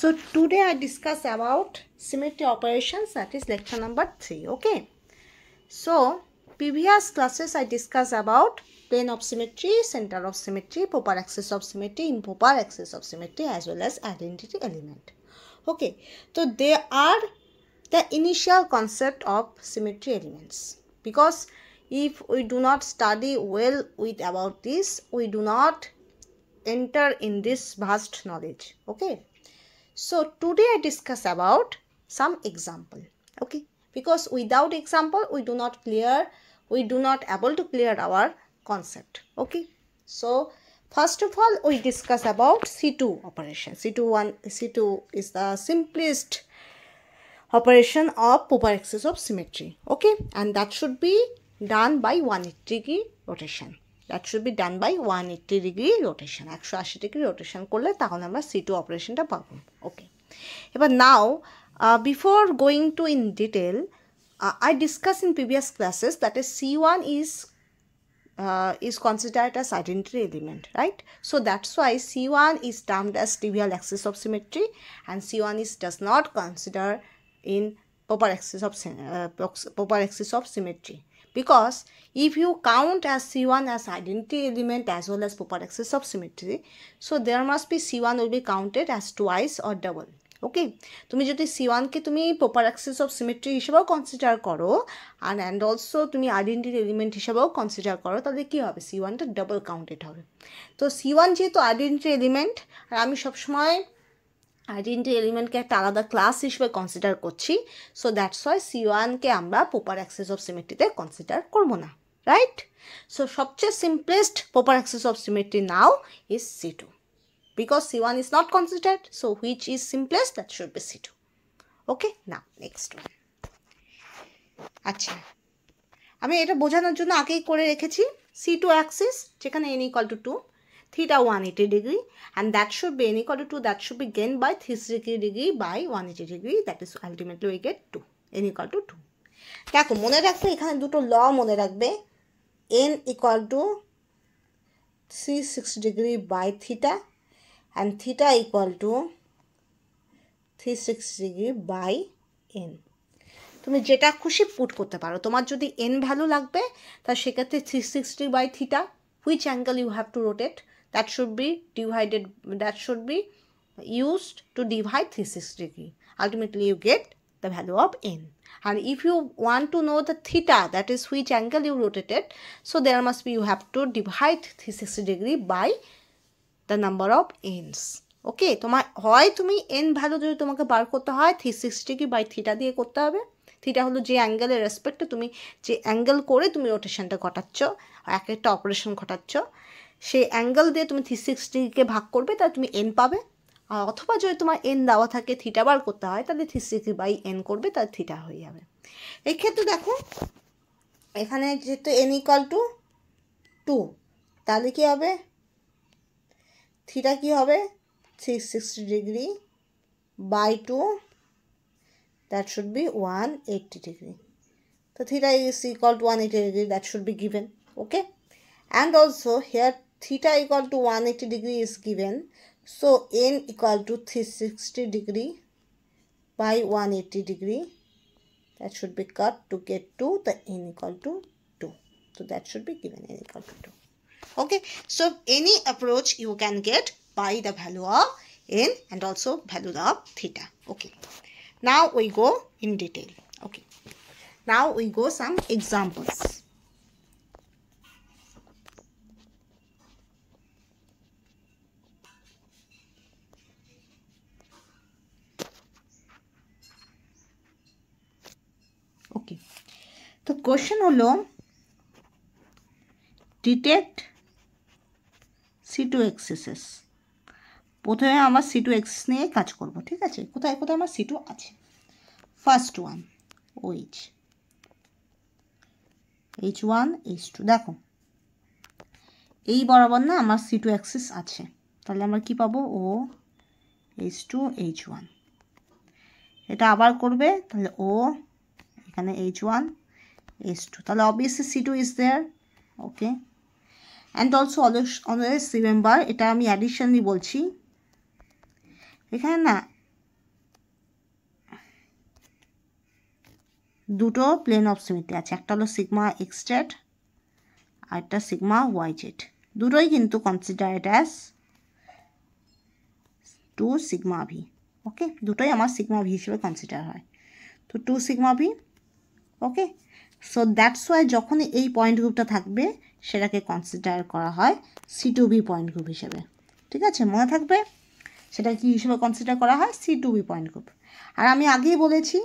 So today I discuss about symmetry operations, that is lecture number 3. Okay. So previous classes I discussed about plane of symmetry, center of symmetry, proper axis of symmetry, improper axis of symmetry, as well as identity element. Okay. So they are the initial concept of symmetry elements, because if we do not study well with about this, we do not enter in this vast knowledge. Okay. So today I discuss about some example. Okay, because without example we do not able to clear our concept. Okay, so first of all we discuss about C2 operation. C2 is the simplest operation of proper axis of symmetry. Okay, and that should be done by 180 degree rotation. That should be done by 180 degree rotation. 180 degree rotation করলে তাহলে আমরা C2 অপারেশনটা পাবো। ওকে, এবার now before going to in detail, I discussed in previous classes that is C1 is considered as identity element, right? So that's why C1 is termed as trivial axis of symmetry, and C1 does not consider in proper axis of symmetry, because if you count as C1 as identity element as well as proper axis of symmetry, so there must be C1 will be counted as twice or double. ওকে, তুমি যদি C1 কে তুমি proper axis of symmetry হিসেবেও consider করো and also তুমি identity element হিসেবেও consider করো, তাহলে কী হবে, C1টা ডাবল কাউন্টেড হবে। তো C1 যেহেতু আইডেন্টিটি এলিমেন্ট, আর আমি সবসময় আইডেন্টিটি এলিমেন্টকে একটা আলাদা ক্লাস হিসেবে কনসিডার করছি, সো দ্যাটস ওয়াই C1কে আমরা প্রপার অ্যাক্সিস অফ সিমেট্রিতে কনসিডার করবো না, রাইট? সো সবচেয়ে simplest proper axis of symmetry now is C2. Because C1 is not considered, so which is simplest, that should be C2. Okay, now next one. আচ্ছা, আমি এটা বোঝানোর জন্য আগেই করে রেখেছি C2 axis যেখানে n equal to 2, theta 180 degree, and that should be n equal to 2, that should be gained by 360 degree by 180 degree, that is ultimately we get 2, n equal to 2. দেখো মনে রাখবে, এখানে দুটো ল মনে রাখবে, n equal to 360 degree by theta and theta equal to 360 degree by n. তুমি যেটা খুশি পুট করতে পারো, তোমার যদি n ভ্যালু লাগবে তাহলে সেক্ষেত্রে 360 by theta, which angle you have to rotate, that should be used to divide 360 degree. Ultimately you get the value of n. And if you want to know the theta, that is which angle you rotated, so there must be, you have to divide 360 degree by the number of n's. ওকে, তোমার হয় তুমি n value যদি তোমাকে বার করতে হয় 360 degree by theta দিয়ে করতে হবে। থিটা হলো যে অ্যাঙ্গেলের রেসপেক্টে তুমি যে অ্যাঙ্গেল করে তুমি রোটেশনটা ঘটাচ্ছ, এক একটা অপারেশন ঘটাচ্ছ, সেই অ্যাঙ্গেল দিয়ে তুমি 360 ডিগ্রিকে ভাগ করবে, তাহলে তুমি n পাবে। আর অথবা যদি তোমার n দেওয়া থাকে থিটা বার করতে হয়, তাহলে 360 বাই n করবে, তাহলে থিটা হয়ে যাবে। এই ক্ষেত্রে দেখো এখানে যেহেতু n ইকুয়াল টু 2, তাহলে কী হবে, থিটা কি হবে 360 degree by 2, that should be 180 degree. So theta is equal to 180 degree, that should be given. Okay, and also here theta equal to 180 degree is given, so n equal to 360 degree by 180 degree, that should be cut to get to the n equal to 2. So that should be given, n equal to 2. Okay, so any approach you can get by the value of n and also value of theta. Okay, now we go in detail. Okay, now we go some examples. Okay, the question হলো detect C2 axis. প্রথমে আমার C2 axis নিয়ে কাজ করব, ঠিক আছে? কোথায় কোথায় আমার C2 আছে? First one OH, H1 H2, দেখো এই বরাবর না আমার C2 axis আছে, তাহলে আমরা কি পাবো, O H2 H1। এটা আবার করবে, তাহলে O এখানে H1 H2, তাহলে obviously C2 is there. Okay, and also always remember, এটা আমি অ্যাডিশনলি বলছি, এখানে না দুটো প্লেন অফ সিমেট্রি আছে, একটা হলো সিগমা এক্স জেড আর একটা সিগমা ওয়াই জেড, দুটোই কিন্তু কনসিডারেড অ্যাজ 2 সিগমা ভি। ওকে, দুটোই আমার সিগমা ভি হিসেবে কনসিডার হয়, তো 2 sigma V. Okay, so that's Y যখন এই পয়েন্ট গ্রুপটা থাকবে সেটাকে কনসিডার করা হয় C2B পয়েন্ট গ্রুপ হিসেবে। ঠিক আছে, মনে থাকবে সেটা কি হিসেবে কনসিডার করা হয়, C2B পয়েন্ট গ্রুপ। আর আমি আগেই বলেছি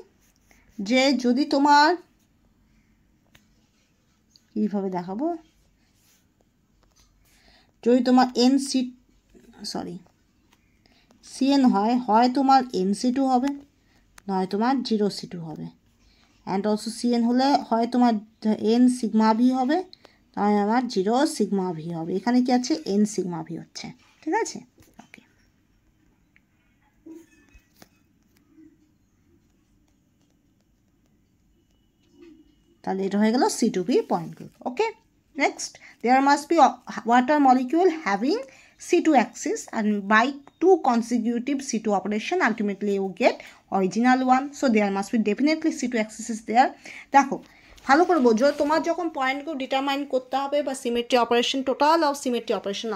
যে যদি তোমার কীভাবে দেখাবো, যদি তোমার CN হয় তোমার NC2 হবে, নয় তোমার 0C2 হবে। অ্যান্ড অলসো CN হলে হয় তোমার N সিগমা ভি হবে, তাই আমার 0 সিগমা ভি হবে। এখানে কি আছে, N সিগমা ভি হচ্ছে। ঠিক আছে, ওকে। তাহলে এটা হয়ে গেল C2B point group. Okay, next, there must be water molecule having C2 axis and by 2 consecutive C2 operation ultimately you get original one, so there must be definitely C2 axis is there. দেখো ভালো করে বোঝো, তোমার যখন পয়েন্টগুলো determine করতে হবে বা symmetry operation, total of symmetry operation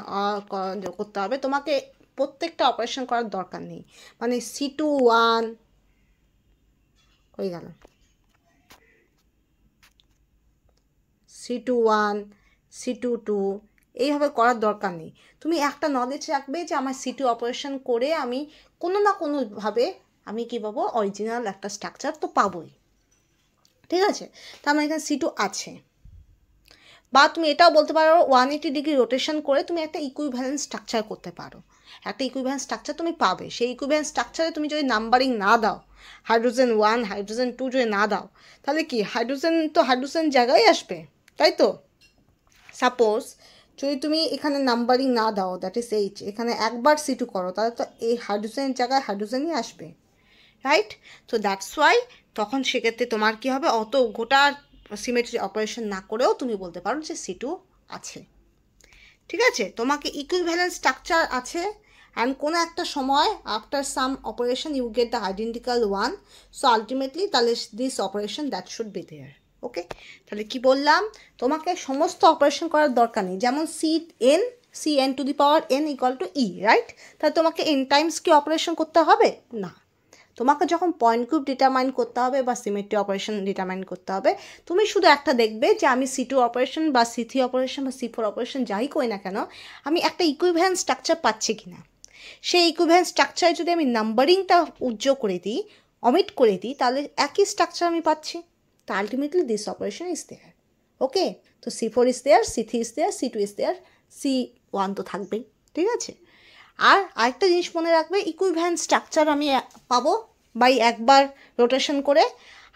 করতে হবে, তোমাকে প্রত্যেকটা অপারেশন করার দরকার নেই। মানে C2 1 হয়ে গেল, C2 1 C2 2 এইভাবে করার দরকার নেই। তুমি একটা নলেজ রাখবে যে আমার C2 অপারেশন করে আমি কোনো না কোনোভাবে আমি কী পাবো, অরিজিনাল একটা স্ট্রাকচার তো পাবোই। ঠিক আছে, তো আমার এখানে C2 আছে। বা তুমি এটাও বলতে পারো 180 ডিগ্রি রোটেশন করে তুমি একটা ইকুইভ্যালেন্ট স্ট্রাকচার করতে পারো, একটা ইকুইভ্যালেন্ট স্ট্রাকচার তুমি পাবে। সেই ইকুইভ্যালেন্ট স্ট্রাকচারে তুমি যদি নাম্বারিং না দাও, হাইড্রোজেন 1 হাইড্রোজেন 2 যদি না দাও, তাহলে কি হাইড্রোজেন তো হাইড্রোজেন জায়গায় আসবে, তাই তো। সাপোজ যদি তুমি এখানে নাম্বারিং না দাও, দ্যাট ইজ H, এখানে একবার C2 করো, তাহলে তো এই হাইড্রোজেনের জায়গায় হাইড্রোজেনই আসবে, রাইট। তো দ্যাটস ওয়াই তখন সেক্ষেত্রে তোমার কি হবে, অত গোটা সিমেট্রি অপারেশন না করেও তুমি বলতে পারো যে C2 আছে। ঠিক আছে, তোমাকে ইকুইভ্যালেন্ট স্ট্রাকচার আছে, অ্যান্ড কোনো একটা সময় after some operation you get the identical one, so ultimately তাহলে this operation that should be there. Okay, তাহলে কি বললাম, তোমাকে সমস্ত অপারেশন করার দরকার নেই। যেমন CN to the power N equal to E, right. তাহলে তোমাকে N টাইমস কি অপারেশন করতে হবে না, তোমাকে যখন পয়েন্ট গ্রুপ ডিটারমাইন করতে হবে বা সিমেট্রি অপারেশন ডিটারমাইন করতে হবে, তুমি শুধু একটা দেখবে যে আমি C2 অপারেশন বা C3 অপারেশন বা C4 অপারেশন যাই করি না কেন, আমি একটা ইকুইভ্যালেন্ট স্ট্রাকচার পাচ্ছি কিনা। সেই ইকুইভ্যালেন্ট স্ট্রাকচারে যদি আমি নাম্বারিংটা উজ্জ্বল করে দিই, অমিট করে দিই, তাহলে একই স্ট্রাকচার আমি পাচ্ছি। তো ultimately this operation is there. Okay, তো C4 is there, C3 is there, C2 is there, C1 তো থাকবেই। ঠিক আছে, আর আরেকটা জিনিস মনে রাখবে, ইকুইভ্যালেন্ট স্ট্রাকচার আমি পাবো বাই একবার রোটেশন করে,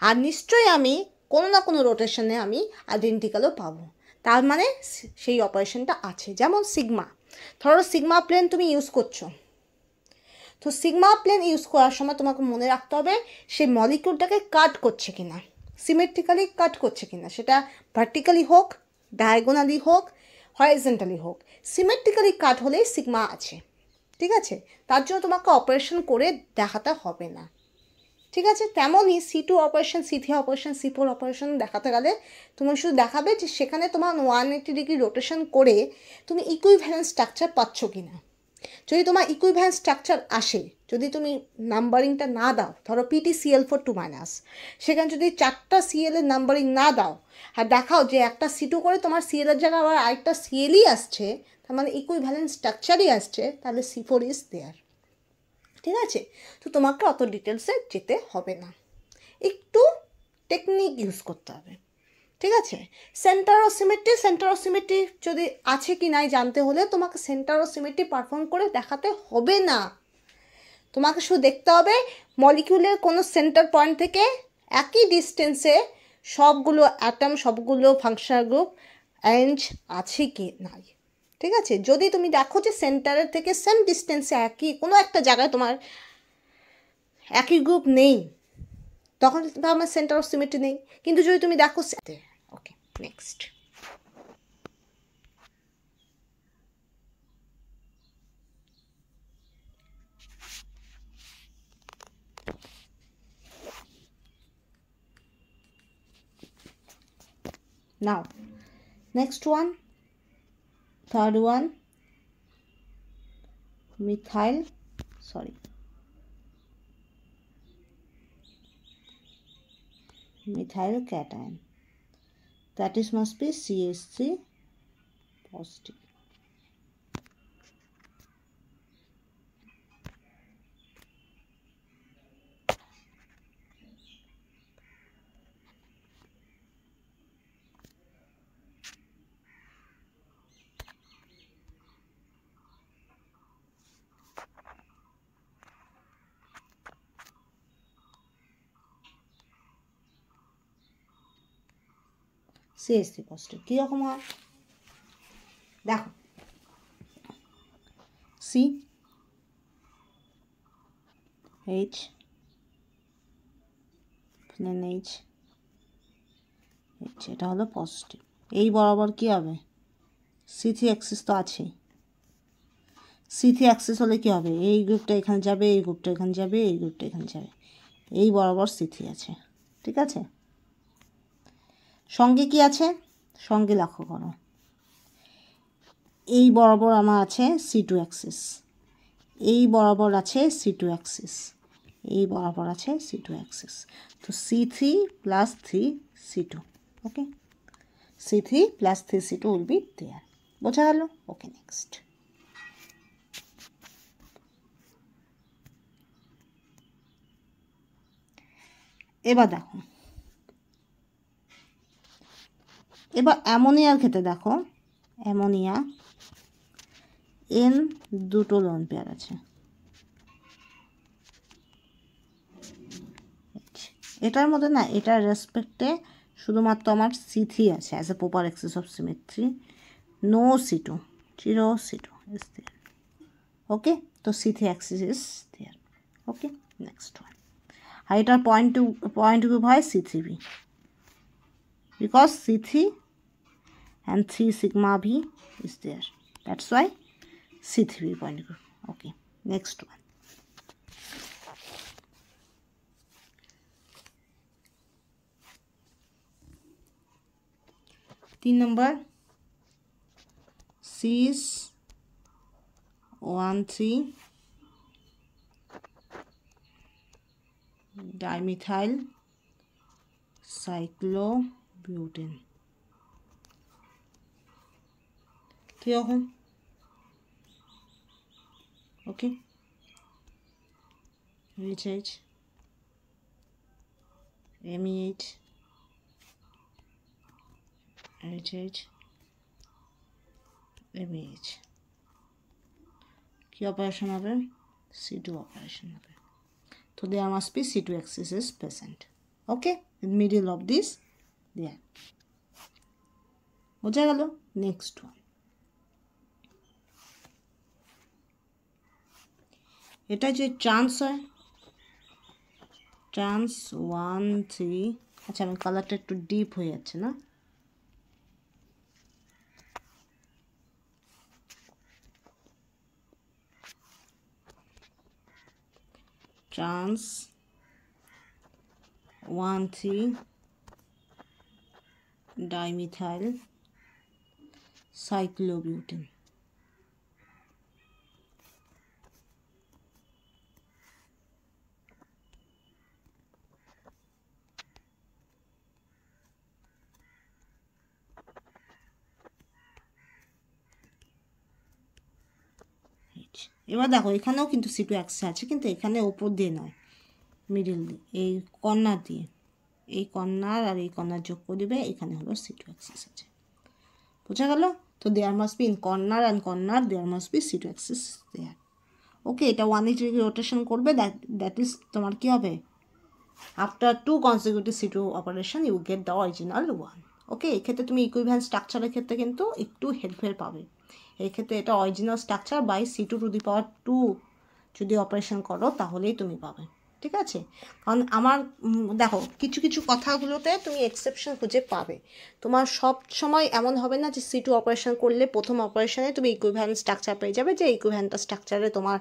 আর নিশ্চয়ই আমি কোনো না কোনো রোটেশনে আমি আইডেন্টিক্যালও পাবো, তার মানে সেই অপারেশনটা আছে। যেমন সিগমা, ধরো সিগমা প্লেন তুমি ইউজ করছো, তো সিগমা প্লেন ইউজ করার সময় তোমাকে মনে রাখতে হবে সেই মলিকিউলটাকে কাট করছে কিনা, সিমেট্রিক্যালি কাট করছে কিনা, সেটা ভার্টিক্যালি হোক, ডায়াগোনালি হোক, হরাইজন্টালি হোক, সিমেট্রিক্যালি কাট হলেই সিগমা আছে। ঠিক আছে, তার জন্য তোমাকে অপারেশন করে দেখাতে হবে না। ঠিক আছে, তেমনই C2 operation, C3 operation, C4 operation দেখাতে গেলে তুমি শুধু দেখাবে যে সেখানে তোমার 180 ডিগ্রি রোটেশন করে তুমি ইকুইভ্যালেন্ট স্ট্রাকচার পাচ্ছ কি না। যদি তোমার ইকুইভ্যালেন্ট স্ট্রাকচার আসে, যদি তুমি নাম্বারিংটা না দাও, ধরো PTCl4 2-, সেখানে যদি 4টা Cl এর নাম্বারিং না দাও আর দেখাও যে একটা C2 করে তোমার Cl এর জায়গায় আবার আরেকটা Clই আসছে, তার মানে ইকুইভ্যালেন্ট স্ট্রাকচারই আসছে, তাহলে C4 ইজ দেয়ার। ঠিক আছে, তো তোমাকে অত ডিটেলসে যেতে হবে না, একটু টেকনিক ইউজ করতে হবে। ঠিক আছে, সেন্টার অফ সিমেট্রি যদি আছে কি নাই জানতে হলে তোমাকে সেন্টার অফ সিমেট্রি পারফর্ম করে দেখাতে হবে না, তোমাকে শুধু দেখতে হবে মলিকিউলের কোনো সেন্টার পয়েন্ট থেকে একই ডিস্টেন্সে সবগুলো অ্যাটম, সবগুলো ফাংশনাল গ্রুপ অ্যারেঞ্জ আছে কি নাই। ঠিক আছে, যদি তুমি দেখো যে সেন্টারের থেকে সেম ডিস্টেন্সে একই কোনো একটা জায়গায় তোমার একই গ্রুপ নেই, তখন আমার সেন্টার অফ সিমেট্রি নেই। কিন্তু যদি তুমি দেখো, okay next, Now next one, third one, methyl cation, that is must be CH3 positive. CH3 positive কীরকম হয় দেখো, C H H এটা হলো পজিটিভ। এই বরাবর কি হবে, C3 অ্যাক্সিস তো আছেই। C3 অ্যাক্সিস হলে কি হবে, এই গ্রুপটা এখানে যাবে, এই গ্রুপটা এখানে যাবে, এই গ্রুপটা এখানে যাবে, এই বরাবর C3 আছে, ঠিক আছে। সঙ্গে কি আছে, সঙ্গে লক্ষ্য করো, এই বরাবর আমার আছে C2 অ্যাক্সিস, এই বরাবর আছে C2 অ্যাক্সিস, এই বরাবর আছে C2 অ্যাক্সিস। তো C3 plus 3C2, okay, C3 plus 3C2 will be there. বোঝা গেল? ওকে, নেক্সট। এবার দেখো, এবার অ্যামোনিয়ার ক্ষেত্রে দেখো, অ্যামোনিয়া N দুটো লোন পেয়ার আছে, এটার মধ্যে না, এটার রেসপেক্টে শুধুমাত্র আমার C3 আছে as a proper axis of symmetry, no C2, zero C2 is there. Okay, তো C3 axis is there. Okay, next one. আর এটার পয়েন্ট গ্রুপ হয় C3b, because C3 and 3 sigma b is there, that's why C3b point group. Okay, next one. तीन number cis 1,3 dimethyl cyclobutane কীরকম, ওকে, HH MEH HH MEH কি operation হবে, C2 operation হবে। তো there must be C2 axis is present, okay, in middle of this there. বোঝা গেল? Next one, এটা যে ট্রান্স হয়, ট্রান্স 1,3, আচ্ছা আমি কালারটা একটু ডিপ হয়ে যাচ্ছে না, ট্রান্স 1,3 dimethyl cyclobutane, এবার দেখো এখানেও কিন্তু C2 অ্যাক্সিস আছে, কিন্তু এখানে ওপর দিয়ে নয়, মিডিল দিয়ে, এই কর্নার দিয়ে, এই কর্নার আর এই কর্নার যোগ করে দেবে, এখানে হলো C2 অ্যাক্সিস আছে। বোঝা গেল? তো there must be in corner and corner there must be C2 axis there. Okay, এটা 180 ডিগ্রি রোটেশন করবে, দ্যাট ইজ তোমার কী হবে, after 2 consecutive C2 operation you get the original 1। Okay, এক্ষেত্রে তুমি ইকুইভ্যালেন্ট স্ট্রাকচারের ক্ষেত্রে কিন্তু একটু হেল্পফেল পাবে। এক্ষেত্রে এটা original structure by C2 to the power 2 যদি অপারেশন করো তাহলেই তুমি পাবে, ঠিক আছে? কারণ আমার দেখো কিছু কিছু কথাগুলোতে তুমি এক্সেপশন খুঁজে পাবে। তোমার সব সময় এমন হবে না যে C2 অপারেশন করলে প্রথম অপারেশনে তুমি ইকুইভ্যালেন্ট স্ট্রাকচার পেয়ে যাবে, যে ইকুইভ্যালেন্ট স্ট্রাকচারে তোমার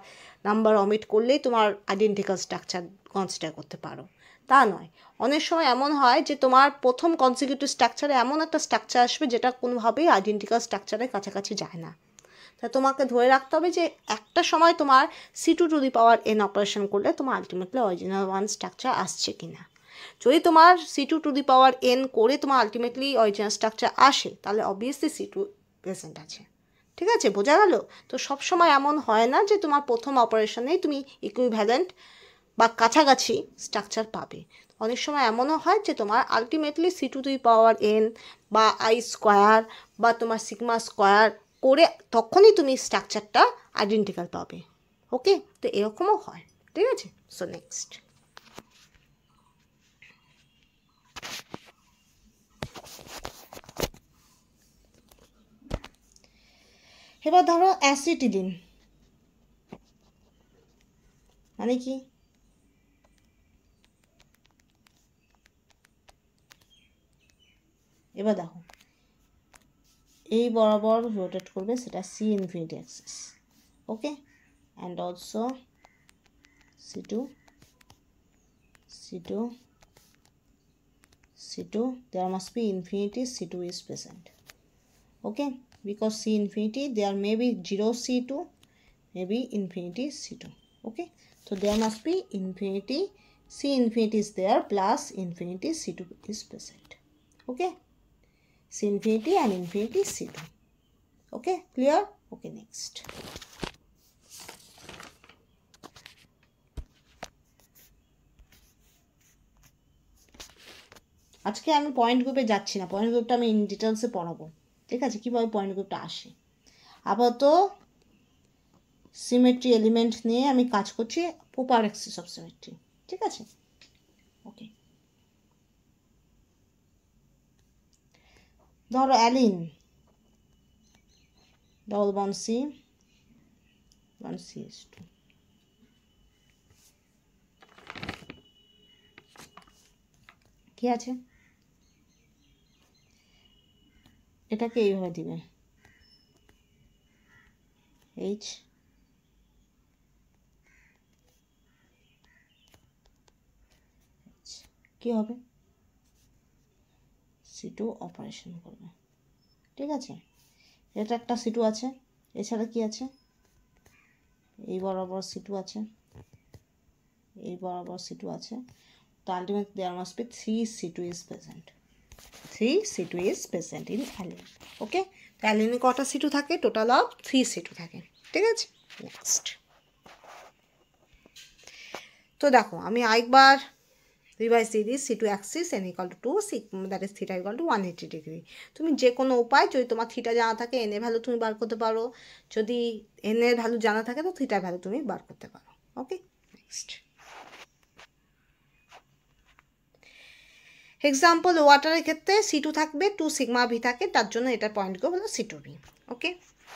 নাম্বার অমিট করলেই তোমার আইডেন্টিক্যাল স্ট্রাকচার কনসিডার করতে পারো, তা নয়। অনেক সময় এমন হয় যে তোমার প্রথম কনসিকিউটিভ স্ট্রাকচারে এমন একটা স্ট্রাকচার আসবে যেটা কোনোভাবেই আইডেন্টিক্যাল স্ট্রাকচারের কাছাকাছি যায় না। তা তোমাকে ধরে রাখতে হবে যে একটা সময় তোমার C2n অপারেশন করলে তোমার আলটিমেটলি অরিজিনাল ওয়ান স্ট্রাকচার আসছে কিনা। যদি তোমার C2n করে তোমার আলটিমেটলি অরিজিনাল স্ট্রাকচার আসে, তাহলে অবভিয়াসলি C2 প্রেজেন্ট আছে। ঠিক আছে, বোঝা গেল? তো সবসময় এমন হয় না যে তোমার প্রথম অপারেশনেই তুমি ইকুইভ্যালেন্ট বা কাছাকাছি স্ট্রাকচার পাবে। অনেক সময় এমনও হয় যে তোমার আলটিমেটলি C2n বা I স্কোয়ার বা তোমার সিগমা স্কোয়ার করে তখনই তুমি স্ট্রাকচারটা আইডেন্টিক্যাল পাবে। ওকে, তো এরকমও হয়। ঠিক আছে, সো নেক্সট এবার ধরো অ্যাসিটিলিন মানে কি? এবার দেখো এই বরাবর রোটেট করবে, সেটা C infinity Axis. Okay, and also C2 there must be infinity C2 is present. Okay, because C infinity there may be 0 C2, maybe infinity C2. Okay, so there must be infinity, C infinity is there plus infinity C2 is present. Okay, C infinity and infinity C2. Okay, clear? Okay, next আজকে আমি point গ্রুপে যাচ্ছি না, point গ্রুপটা আমি in ডিটেলসে পড়াবো। ঠিক আছে, কীভাবে পয়েন্ট গ্রুপটা আসে। আপাতত সিমেট্রি এলিমেন্ট নিয়ে আমি কাজ করছি, প্রপার অ্যাক্সিস অফ সিমেট্রি। ঠিক আছে, ওকে। ধরো অ্যালিন ডবল বন্ড C, 1CH2। কি আছে? এটাকে এইভাবে দিবে H, কি হবে? C2 অপারেশন করবে। ঠিক আছে, এটা একটা C2 আছে, এছাড়া কি আছে? এই বরাবর C2 আছে, এই বরাবর C2 আছে। তো ultimately there must be 3C2 is present. 3C2 is present in allene. Okay, তো অ্যালিনে কটা C2 থাকে? টোটাল অফ 3C2 থাকে। ঠিক আছে, নেক্সট। তো দেখো আমি আরেকবার রিভাইজ দিয়ে দিই। C2 Axis n = 2, that is theta = 180 degree. তুমি যে কোনো উপায়, যদি তোমার থিটা জানা থাকে n এর ভ্যালু তুমি বার করতে পারো, যদি n এর ভ্যালু জানা থাকে তো থিটার ভ্যালু তুমি বার করতে পারো। ওকে, নেক্সট এক্সাম্পল, ওয়াটারের ক্ষেত্রে C2 থাকবে, 2 সিগমা ভি থাকে, তার জন্য এটার পয়েন্ট গ্রুপ হলো C2V। ওকে,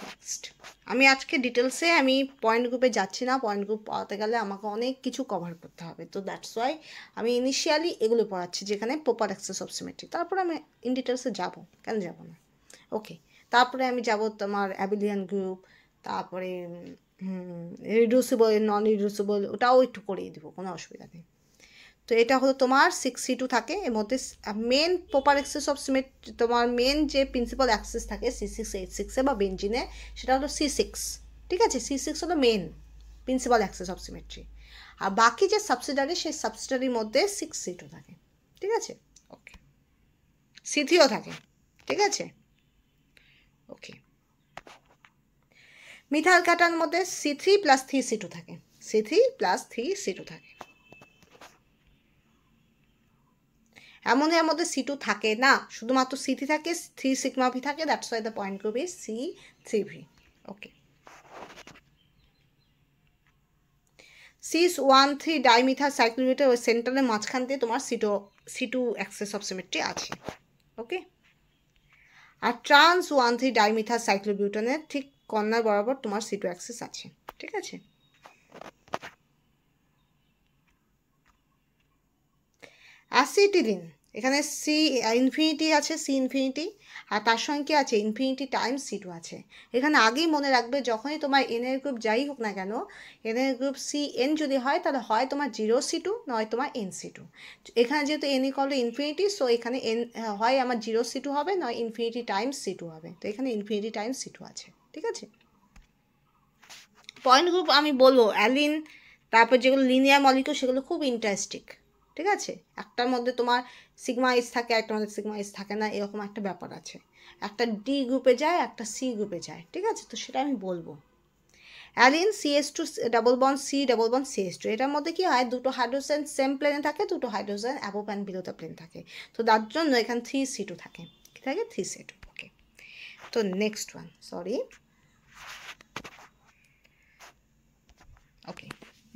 নেক্সট। আমি আজকে ডিটেলসে আমি পয়েন্ট গ্রুপে যাচ্ছি না, পয়েন্ট গ্রুপ পড়াতে গেলে আমাকে অনেক কিছু কভার করতে হবে, তো দ্যাটস ওয়াই আমি ইনিশিয়ালি এগুলো পড়াচ্ছি যেখানে প্রপার অ্যাক্সেস অফ সিমেট্রি। তারপরে আমি ইন ডিটেলসে যাবো, কেন যাবো না। ওকে, তারপরে আমি যাব তোমার অ্যাবিলিয়ান গ্রুপ, তারপরে রিডিউসিবল, নন রিডিউসিবল, ওটাও একটু করিয়ে দেবো, কোনো অসুবিধা নেই। তো এটা হলো তোমার 6C2 থাকে, এর মধ্যে main proper axis of symmetry, তোমার মেন যে প্রিন্সিপাল অ্যাক্সেস থাকে C6H6 বা বেঞ্জিনে, সেটা হলো C6। ঠিক আছে, C6 হলো main principal axes of symmetry, আর বাকি যে সাবসিডারি, সেই সাবসিডারির মধ্যে 6C2 থাকে। ঠিক আছে, ওকে, C3ও থাকে। ঠিক আছে, ওকে। মিথাইল কাটার মধ্যে C3 + 3C2 থাকে, C3 + 3C2 থাকে। অ্যামোনিয়ার মধ্যে C2 থাকে না, শুধুমাত্র C3 থাকে, 3 সিগমা ভি থাকে, that's why the point group is C3V। Okay, C1,3 dimethyl সাইক্লোবিউটের ওই সেন্টারের মাঝখান দিয়ে তোমার C2 অ্যাক্সেস অফ সিমেট্রি আছে। ওকে, আর ট্রান্স 1,3 ডাইমিথাইল সাইক্লোবিউটানের ঠিক কর্নার বরাবর তোমার C2 অ্যাক্সেস আছে। ঠিক আছে, অ্যাসিটিলিন, এখানে সি ইনফিনিটি আছে, সি ইনফিনিটি, আর তার সঙ্গে কি আছে ইনফিনিটি টাইমস সি টু আছে। এখানে আগেই মনে রাখবে যখনই তোমার এনের গ্রুপ যাই হোক না কেন, এনের গ্রুপ সি এন যদি হয় তাহলে হয় তোমার 0 C2 নয় তোমার NC2। এখানে যেহেতু N equal to infinity, so এখানে এন হয় আমার 0 C2 হবে, নয় ইনফিনিটি টাইমস C2 হবে। তো এখানে ইনফিনিটি টাইমস C2 আছে, ঠিক আছে। পয়েন্ট গ্রুপ আমি বলবো অ্যালিন, তারপর যেগুলো লিনিয়ার মলিকিউল সেগুলো খুব ইন্টারেস্টিং, ঠিক আছে। একটার মধ্যে তোমার সিগমা এইচ থাকে, একটার মধ্যে সিগমা এইচ থাকে না, এরকম একটা ব্যাপার আছে। একটা ডি গ্রুপে যায়, একটা সি গ্রুপে যায়, ঠিক আছে। তো সেটা আমি বলবো। Allene CH2 double bond C double bond CH2, এটার মধ্যে কি হয় দুটো হাইড্রোজেন সেম প্লেনে থাকে, দুটো hydrogen above and below the plane থাকে। তো তার জন্য এখানে 3C2 থাকে, কি থাকে 3C2। ওকে, তো next one, sorry, okay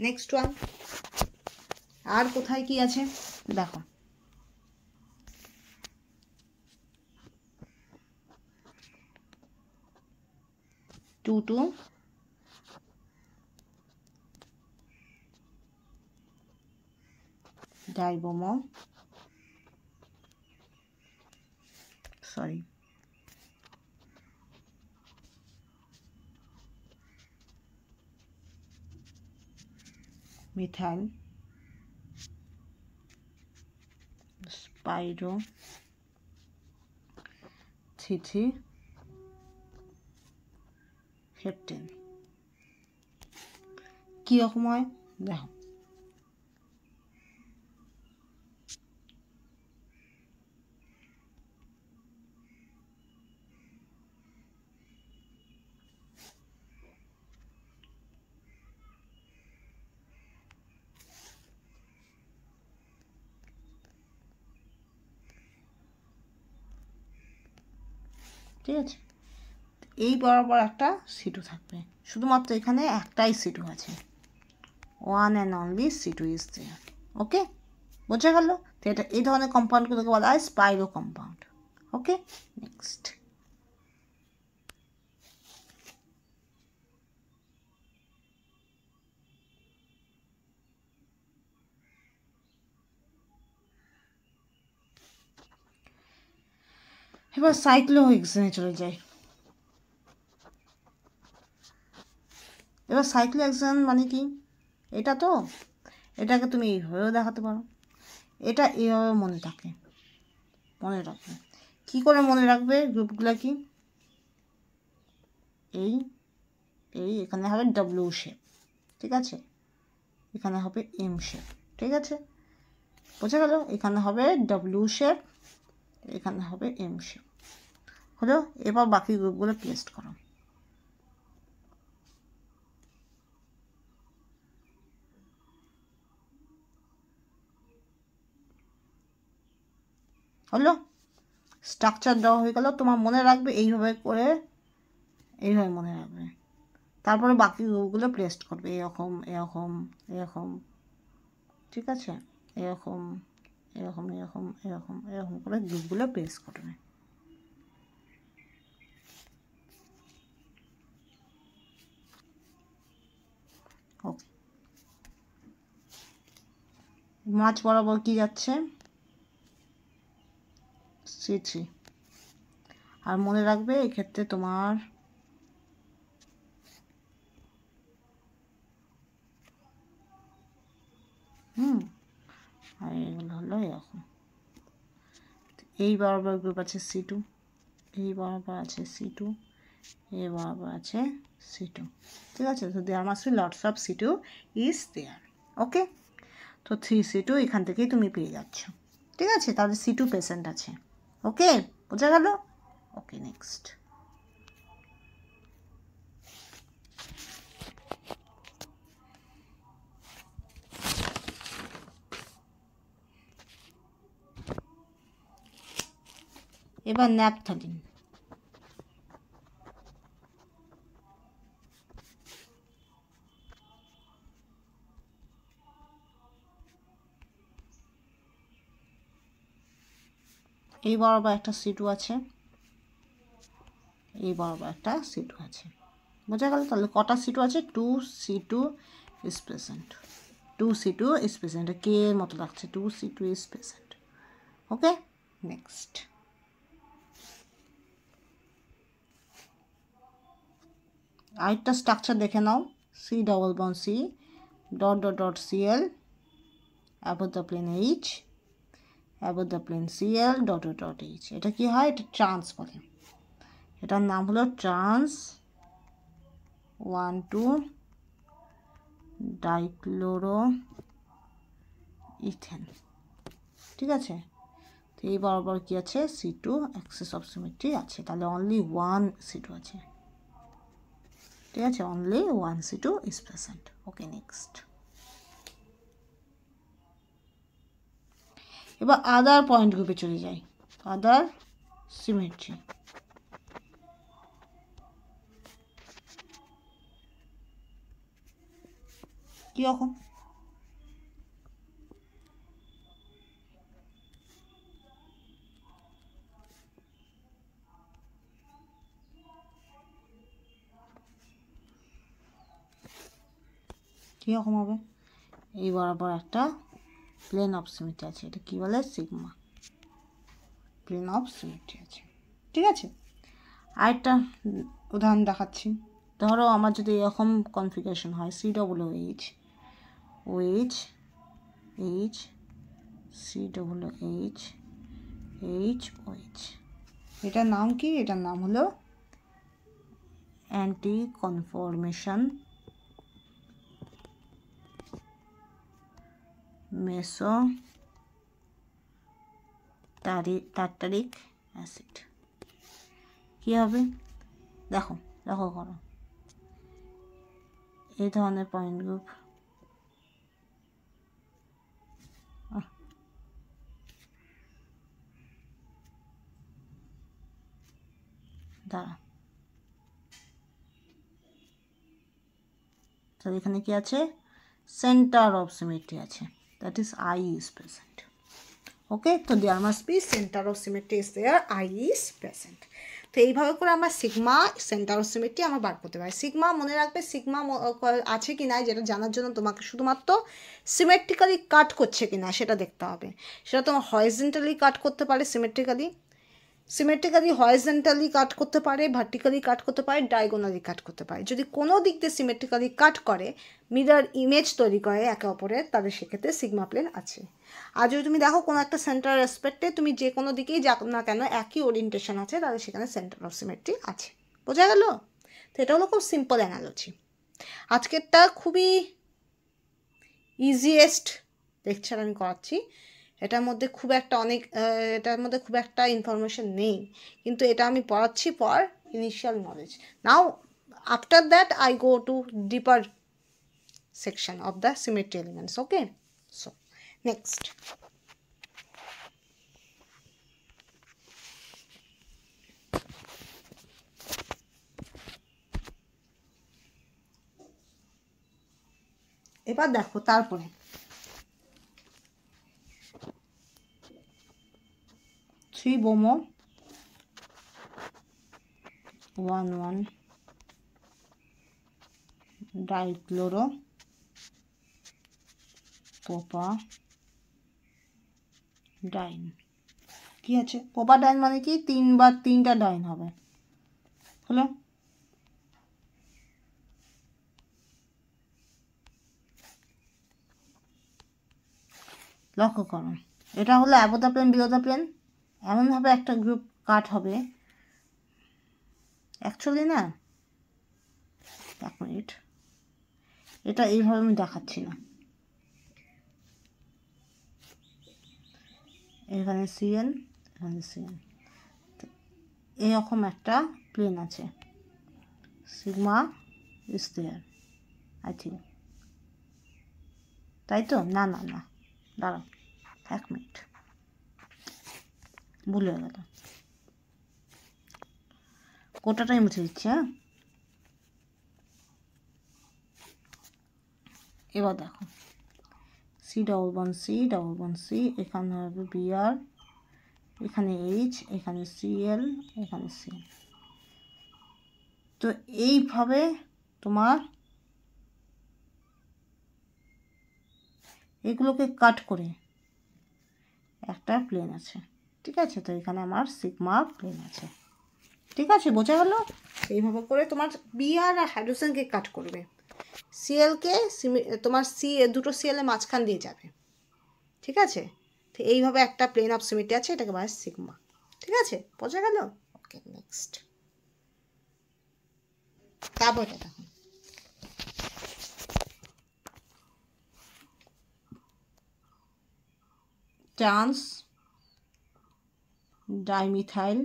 next one. আর কোথায় কি আছে দেখো, two two dibromo, sorry methyl spiro থিথি হেপটেন কীরকম হয় দেখো। ঠিক আছে, এই বরাবর একটা C2 থাকবে, শুধুমাত্র এখানে একটাই C2 আছে, one and only C2 is there. Okay, বোঝা গেল? তো এটা এই ধরনের কম্পাউন্ডগুলোকে বলা হয় স্পাইরো কম্পাউন্ড। ওকে, নেক্সট। এবার সাইক্লোহেক্সেনে চলে যাই। এবার সাইক্লোহেক্সেন মানে কি, এটা তো, এটাকে তুমি এইভাবেও দেখাতে পারো, এটা এইভাবে মনে থাকে, মনে রাখবে। কী করে মনে রাখবে গ্রুপগুলো কি, এই এই এখানে হবে ডব্লিউ শেপ, ঠিক আছে, এখানে হবে এম শেপ, ঠিক আছে, বোঝা গেল? এখানে হবে ডব্লিউ শেপ, এখানে হবে এম শেপ, হলো। এবার বাকি গ্রুপগুলো পেস্ট করো। হলো, স্ট্রাকচার দেওয়া হয়ে গেল। তোমার মনে রাখবে এইভাবে করে, এইভাবে মনে রাখবে। তারপরে বাকি গ্রুপগুলো পেস্ট করবে, এরকম এরকম এরকম, ঠিক আছে, এরকম এরকম এরকম এরকম এরকম করে গ্রুপগুলো পেস্ট করবে। ওকে, মাঝ বরাবর কি যাচ্ছে C3, আর মনে রাখবে এক্ষেত্রে তোমার আর এগুলো হলো এরকম। এই বরাবর গ্রুপ আছে C2, এই বরাবর আছে C2, এই বরাবর আছে C2, ঠিক আছে। তো there must be lots of C2 is there. Okay, তো 3C2 এখান থেকেই তুমি পেয়ে যাচ্ছ, ঠিক আছে। তাহলে C2 পেশেন্ট আছে। ওকে, বোঝা গেল? ওকে, নেক্সট। এবার ন্যাপথলিন। এই বরাবর একটা C2 আছে, এই বরাবর একটা C2 আছে, বোঝা গেল? তাহলে কটা C2 আছে, 2C2 is present, 2C2 is present, কে এর মতো লাগছে, 2C2 is present. Okay, next আরেকটা স্ট্রাকচার দেখে নাও। C double bond C dot dot dot CL above the plane H above the plane Cl dot dot dot H। এটা কি হয়? এটা ট্রান্স বলে। এটার নাম হলো ট্রান্স 1,2 ডাইক্লোরো ইথেন। ঠিক আছে, তো এই বরাবর কি আছে? C2 অ্যাক্সিস অফ সিমেট্রি আছে, তাহলে অনলি 1 C2 আছে। ঠিক আছে, only 1 C2 is present. Okay, next এবার আদার পয়েন্ট গ্রুপে চলে যাই। আদার সিমেট্রি, কীরকম? কীরকম হবে? এই বরাবর একটা প্লেন অফ সিমেট্রি আছে, এটা কী বলে? সিগমা প্লেন অফ সিমেট্রি আছে। ঠিক আছে, আরেকটা উদাহরণ দেখাচ্ছি। ধরো আমার যদি এরকম কনফিগারেশন হয়, C double H O H H C double H H O H, এটার নাম কি? এটার নাম হলো anti conformation meso tartaric acid. কী হবে? দেখো দেখো করো, এই ধরনের পয়েন্ট গ্রুপ দাঁড়া, তাহলে এখানে কি আছে? সেন্টার অফ সিমেট্রি আছে, that is I is present. Okay, তো there must be centre of symmetry is there, I is present. তো এইভাবে করে আমরা সিগমা সেন্টার অফ সিমেট্রি আমরা বার করতে পারি। সিগমা মনে রাখবে, সিগমা আছে কি না যেটা জানার জন্য তোমাকে শুধুমাত্র সিমেট্রিক্যালি কাট করছে কি না সেটা দেখতে হবে। সেটা তোমার হরিজন্টালি কাট করতে পারে, সিমেট্রিক্যালি হরিজন্টালি কাট করতে পারে, ভার্টিক্যালি কাট করতে পারে, ডায়াগোনালি কাট করতে পারে। যদি কোনো দিক দিয়ে সিমেট্রিক্যালি কাট করে, মিরর ইমেজ তৈরি করে একে অপরের, তাহলে সেক্ষেত্রে সিগমা প্লেন আছে। আর যদি তুমি দেখো কোনো একটা সেন্টার রেসপেক্টে তুমি যে কোনো দিকেই যাক না কেন একই ওরিয়েন্টেশন আছে, তাহলে সেখানে সেন্টার অফ সিমেট্রি আছে। বোঝা গেল? তো এটা হলো খুব সিম্পল অ্যানালজি। আজকেরটা খুবই ইজিয়েস্ট লেকচার আমি করাচ্ছি। এটার মধ্যে খুব একটা ইনফরমেশন নেই, কিন্তু এটা আমি পড়াচ্ছি for initial knowledge. Now after that I go to ডিপার section of the symmetry elements. Okay, so next এবার দেখো তারপরে 3 bromo 1,1 ডাইক্লোরো পোপা ডাইন। কি আছে? পোপা ডাইন মানে কি? 3টা ডাইন হবে। হলো? লক্ষ্য করো, এটা হলো above the plane below the plane, এমনভাবে একটা গ্রুপ কাট হবে। অ্যাকচুয়ালি না, এক মিনিট, এটা এইভাবে আমি দেখাচ্ছি না। এখানে সিএন, এখানে সিএন, এরকম একটা প্লেন আছে, sigma is there, I think, তাই তো? না না না, দাঁড়াও 1 মিনিট, ভুল হয়ে গেল, গোটাটাই মুছে দিচ্ছি। হ্যাঁ, এবার দেখো সি ডবল বন সি, এখানে হবে বিআর, এখানে এইচ, এখানে সিএল, এখানে সি। তো এইভাবে তোমার এগুলোকে কাট করে একটা প্লেন আছে, ঠিক আছে। তো এখানে আমার সিগমা প্লেন আছে, ঠিক আছে, বোঝা গেল। এইভাবে করে তোমার বিআর আর হাইড্রোজেনকে কাট করবে, সিএলকে তোমার দুটো সিএলের মাঝখান দিয়ে যাবে, ঠিক আছে। তো এইভাবে একটা প্লেন অফ সিমেট্রি আছে, এটাকে বলা হয় সিগমা, ঠিক আছে, বোঝা গেল। ওকে, নেক্সট। তারপর এটা দেখো, ট্রান্স ডাইমিথাইল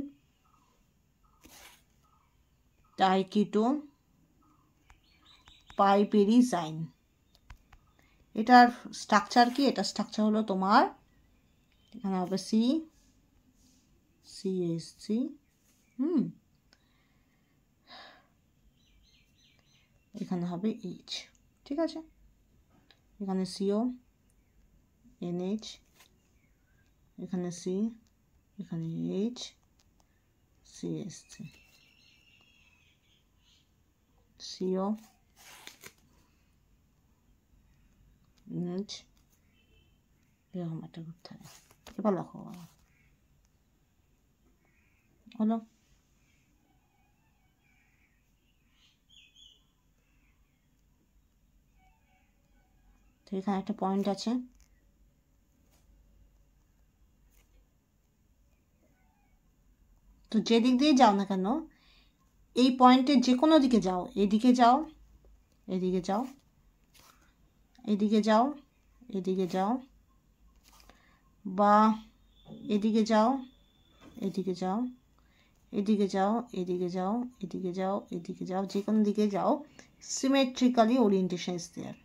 ডাইকিটোন পাইপেরিজাইন। এটার স্ট্রাকচার কি? এটা স্ট্রাকচার হলো তোমার, এখানে হবে CH3, এখানে হবে H, ঠিক আছে। এখানে CO, NH, এখানে C, এখানে H, CH3, CO, NH, এরকম একটা করতে হবে। এবার লেখো হলো। তো এখানে একটা পয়েন্ট আছে, তো যে দিক দিয়ে যাও না কেন, এই পয়েন্টের যে কোনো দিকে যাও, এদিকে যাও, এদিকে যাও, এদিকে যাও, এদিকে যাও, বা এদিকে যাও, এদিকে যাও, এদিকে যাও, এদিকে যাও, এদিকে যাও, এদিকে যাও, যে কোনো দিকে যাও, symmetrically orientation is there,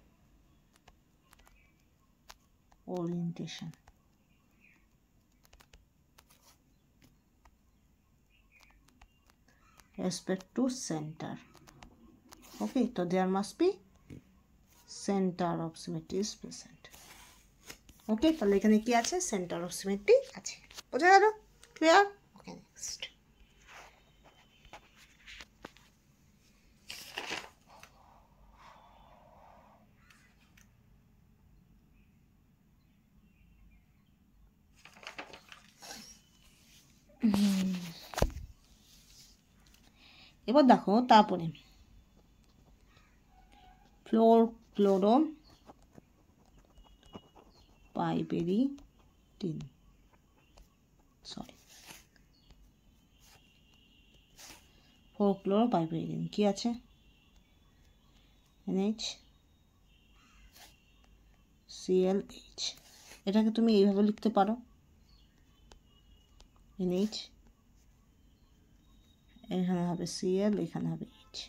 orientation. Respect to center. Okay, so there must be center of symmetry is present. Okay, তাহলে এখানে কি আছে? সেন্টার অফ সিমেট্রি আছে, বোঝা গেল? ক্লিয়ার? ওকে, নেক্সট। এবার দেখো, তারপরে chloro piperidine, sorry, chloro piperidine কি আছে? NH ClH, এটাকে তুমি এইভাবে লিখতে পারো, NH, এখানে হবে Cl, এখানে হবে H,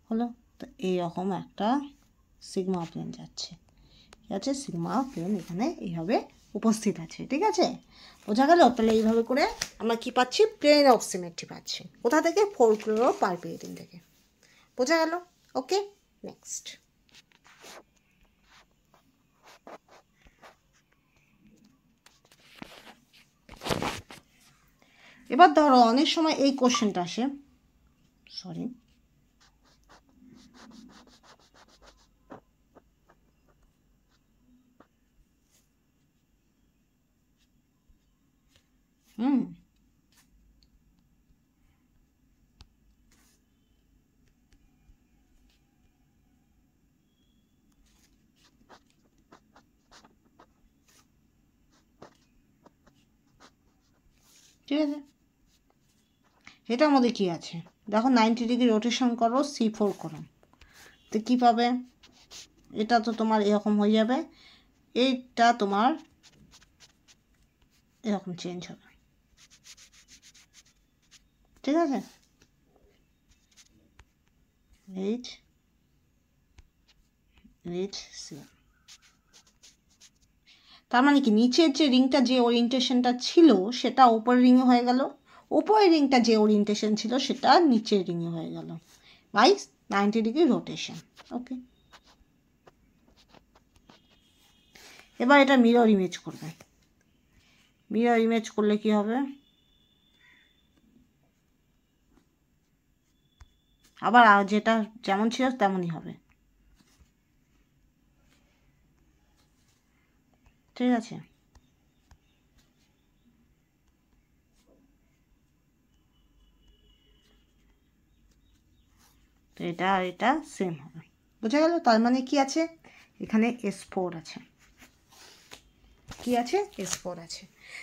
হলো। তো এইরকম একটা সিগমা প্লেন যাচ্ছে, ঠিক আছে, সিগমা প্লেন এখানে এইভাবে উপস্থিত আছে, ঠিক আছে, বোঝা গেল। তাহলে এইভাবে করে আমরা কি পাচ্ছি? প্লেন অফ সিমেট্রি পাচ্ছি। কোথা থেকে? ক্লোরো পাইপেরিডিন থেকে, বোঝা গেল। ওকে, নেক্সট। এবার ধরো অনেক সময় এই কোশ্চেনটা আসে, সরি, ঠিক আছে। এটার মধ্যে কি আছে দেখো, 90 ডিগ্রি রোটেশন করো, C4 করো, তো কী পাবে? এটা তো তোমার এরকম হয়ে যাবে, এটা তোমার এরকম চেঞ্জ হবে, ঠিক আছে। H C, তার মানে কি, নিচের যে রিংটা যে ওরিয়েন্টেশনটা ছিল সেটা উপরের রিংয়ে হয়ে গেল, উপরের রিংটা যে ওরিয়েন্টেশন ছিল সেটা নিচের রিংয়ে হয়ে গেল বাই 90 ডিগ্রি রোটেশন। ওকে, এবার এটা মিরর ইমেজ করবে। মিরর ইমেজ করলে কি হবে? আবার যেটা যেমন ছিল তেমনই হবে। ঠিক আছে, তো এটা আর এটা সেম হবে, বোঝা গেল? তার মানে কি আছে, এখানে S4 আছে, কি আছে, S4 আছে।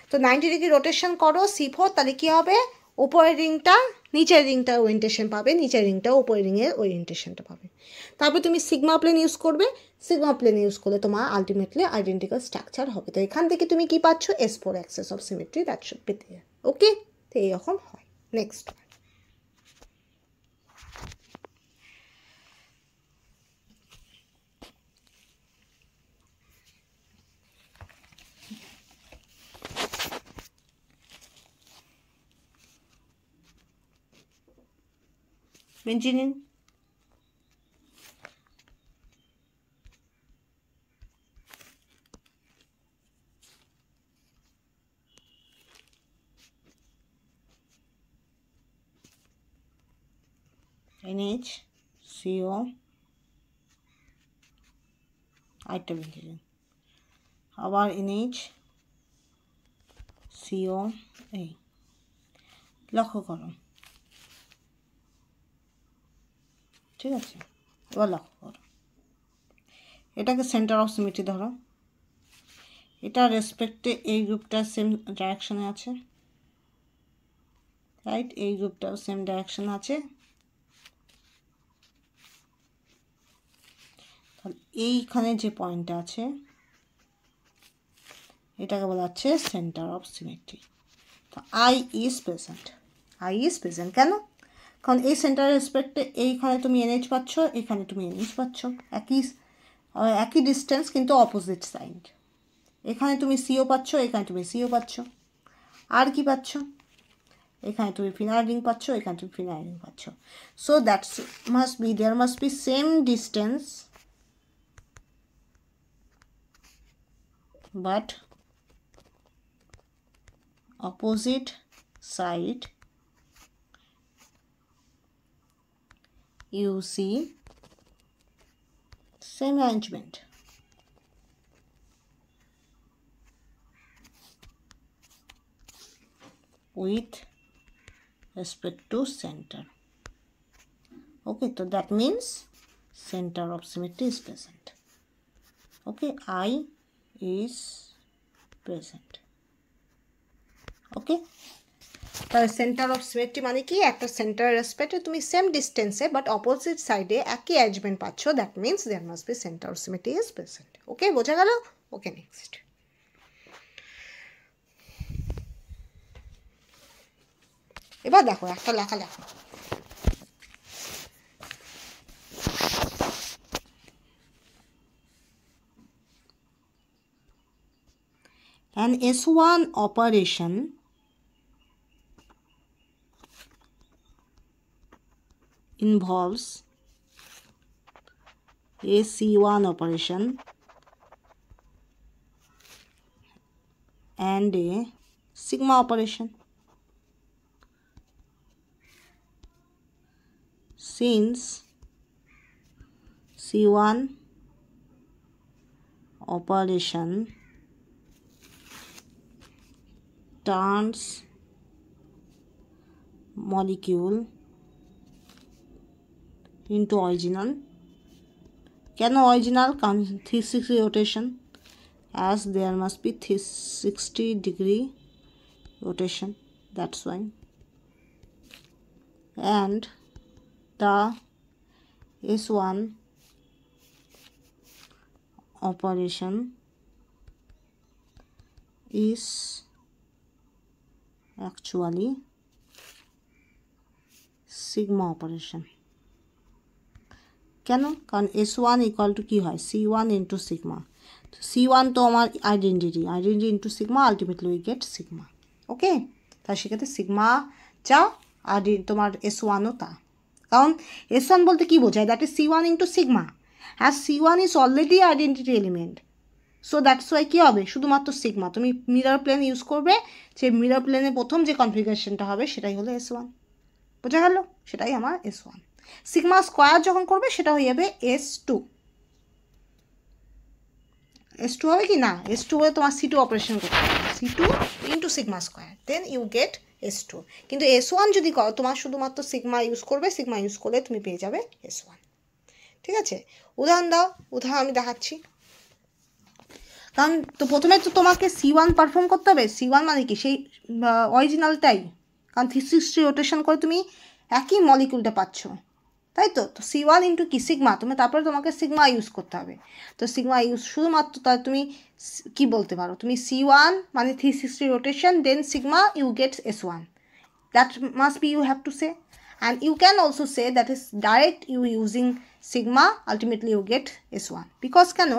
তো 90 ডিগ্রি রোটেশন করো C4, তাহলে কি হবে, উপরের রিংটা নিচের রিংটা ওরিয়েন্টেশন পাবে, নিচের রিংটা উপরের রিংয়ের ওরিয়েন্টেশনটা পাবে। তারপর তুমি সিগমা প্লেন ইউজ করবে, সিগমা প্লেন ইউজ করলে তোমার আলটিমেটলি আইডেন্টিক্যাল স্ট্রাকচার হবে। তো এখান থেকে তুমি কি পাচ্ছ, S4 axes of symmetry, that should be there. Okay, তো এইরকম হয়। নেক্সট, mentioning NH CO আইটা বেঞ্জিন, আবার NH CO এই, লক্ষ্য করো, ঠিক আছে? এবার লক্ষ্য করো, এটাকে সেন্টার অফ সিমেট্রি ধরো, এটা রেসপেক্টে এই গ্রুপটা সেম ডাইরেকশনে আছে, রাইট? এই গ্রুপটাও সেম ডাইরেকশন আছে, তাহলে এইখানে যে পয়েন্টটা আছে এটাকে বলা হচ্ছে সেন্টার অফ সিমেট্রি। তো I is present, I is present কেন? কারণ এই সেন্টার রেসপেক্টে এইখানে তুমি NH পাচ্ছ, এখানে তুমি NH পাচ্ছ, একই ডিস্টেন্স কিন্তু অপোজিট সাইড। এখানে তুমি CO পাচ্ছ, এখানে তুমি CO পাচ্ছ, আর কি পাচ্ছ, এখানে তুমি ফিনাইল রিং পাচ্ছ, এখানে তুমি ফিনাইল রিং পাচ্ছ। So that's must be, there must be same distance but opposite side you see same arrangement. With respect to center. Okay, so that means center of symmetry is present. Okay, I is present. Okay, তাহলে centre of symmetry মানে কি, একটা centre রেসপেক্টে তুমি same ডিস্টেন্সে but opposite সাইডে একই arrangement পাচ্ছ, that means there must be centre of symmetry is present. Okay, বোঝা গেল? ওকে, নেক্সট, এবার দেখো একটা লেখা লেখো, an S1 operation involves a C1 operation and a sigma operation. Since C1 operation turns molecule into original, can original come 360 rotation, as there must be 360 degree rotation, that's why, and the S1 operation is actually sigma operation. কেন? কারণ S1 equal to কী হয়, C1 into sigma. তো C1 তো আমার identity into sigma, ultimately we get sigma. Okay, তাই সেক্ষেত্রে sigma যা আর তোমার S1ও তা। কারণ S1 বলতে কী বোঝায়, that is C1 into sigma, as C1 is already identity element, so that's why কী হবে, শুধুমাত্র সিগমা। তুমি মিরর প্লেন ইউজ করবে, যে মিরর প্লেনে প্রথম যে কনফিগারেশনটা হবে সেটাই হলো S1, বোঝা গেল? সেটাই আমার S1। সিগমা স্কোয়ার যখন করবে সেটা হয়ে যাবে S2, S2 হবে কি না, S2 হলে তোমার C2 অপারেশন করতে হবে, C2 into sigma square, then you get S2। কিন্তু S1 যদি করো তোমার শুধুমাত্র সিগমা ইউজ করবে, সিগমা ইউজ করলে তুমি পেয়ে যাবে S1। ঠিক আছে, উদাহরণ দাও, উদাহরণ আমি দেখাচ্ছি। কারণ তো প্রথমে তো তোমাকে C1 পারফর্ম করতে হবে। C1 মানে কি, সেই অরিজিনালটাই, কারণ 360 রোটেশন করে তুমি একই মলিকুলটা পাচ্ছ, তাই তো। তো C1 ইন্টু কি সিগমা, তারপরে তোমাকে সিগমা ইউজ করতে হবে। তো সিগমা ইউজ শুধুমাত্র তাহলে তুমি কি বলতে পারো, তুমি C1 মানে 360 rotation, then sigma you get S1, that must be you have to say. And you can also say that is direct you using sigma, ultimately you get S1, because কেন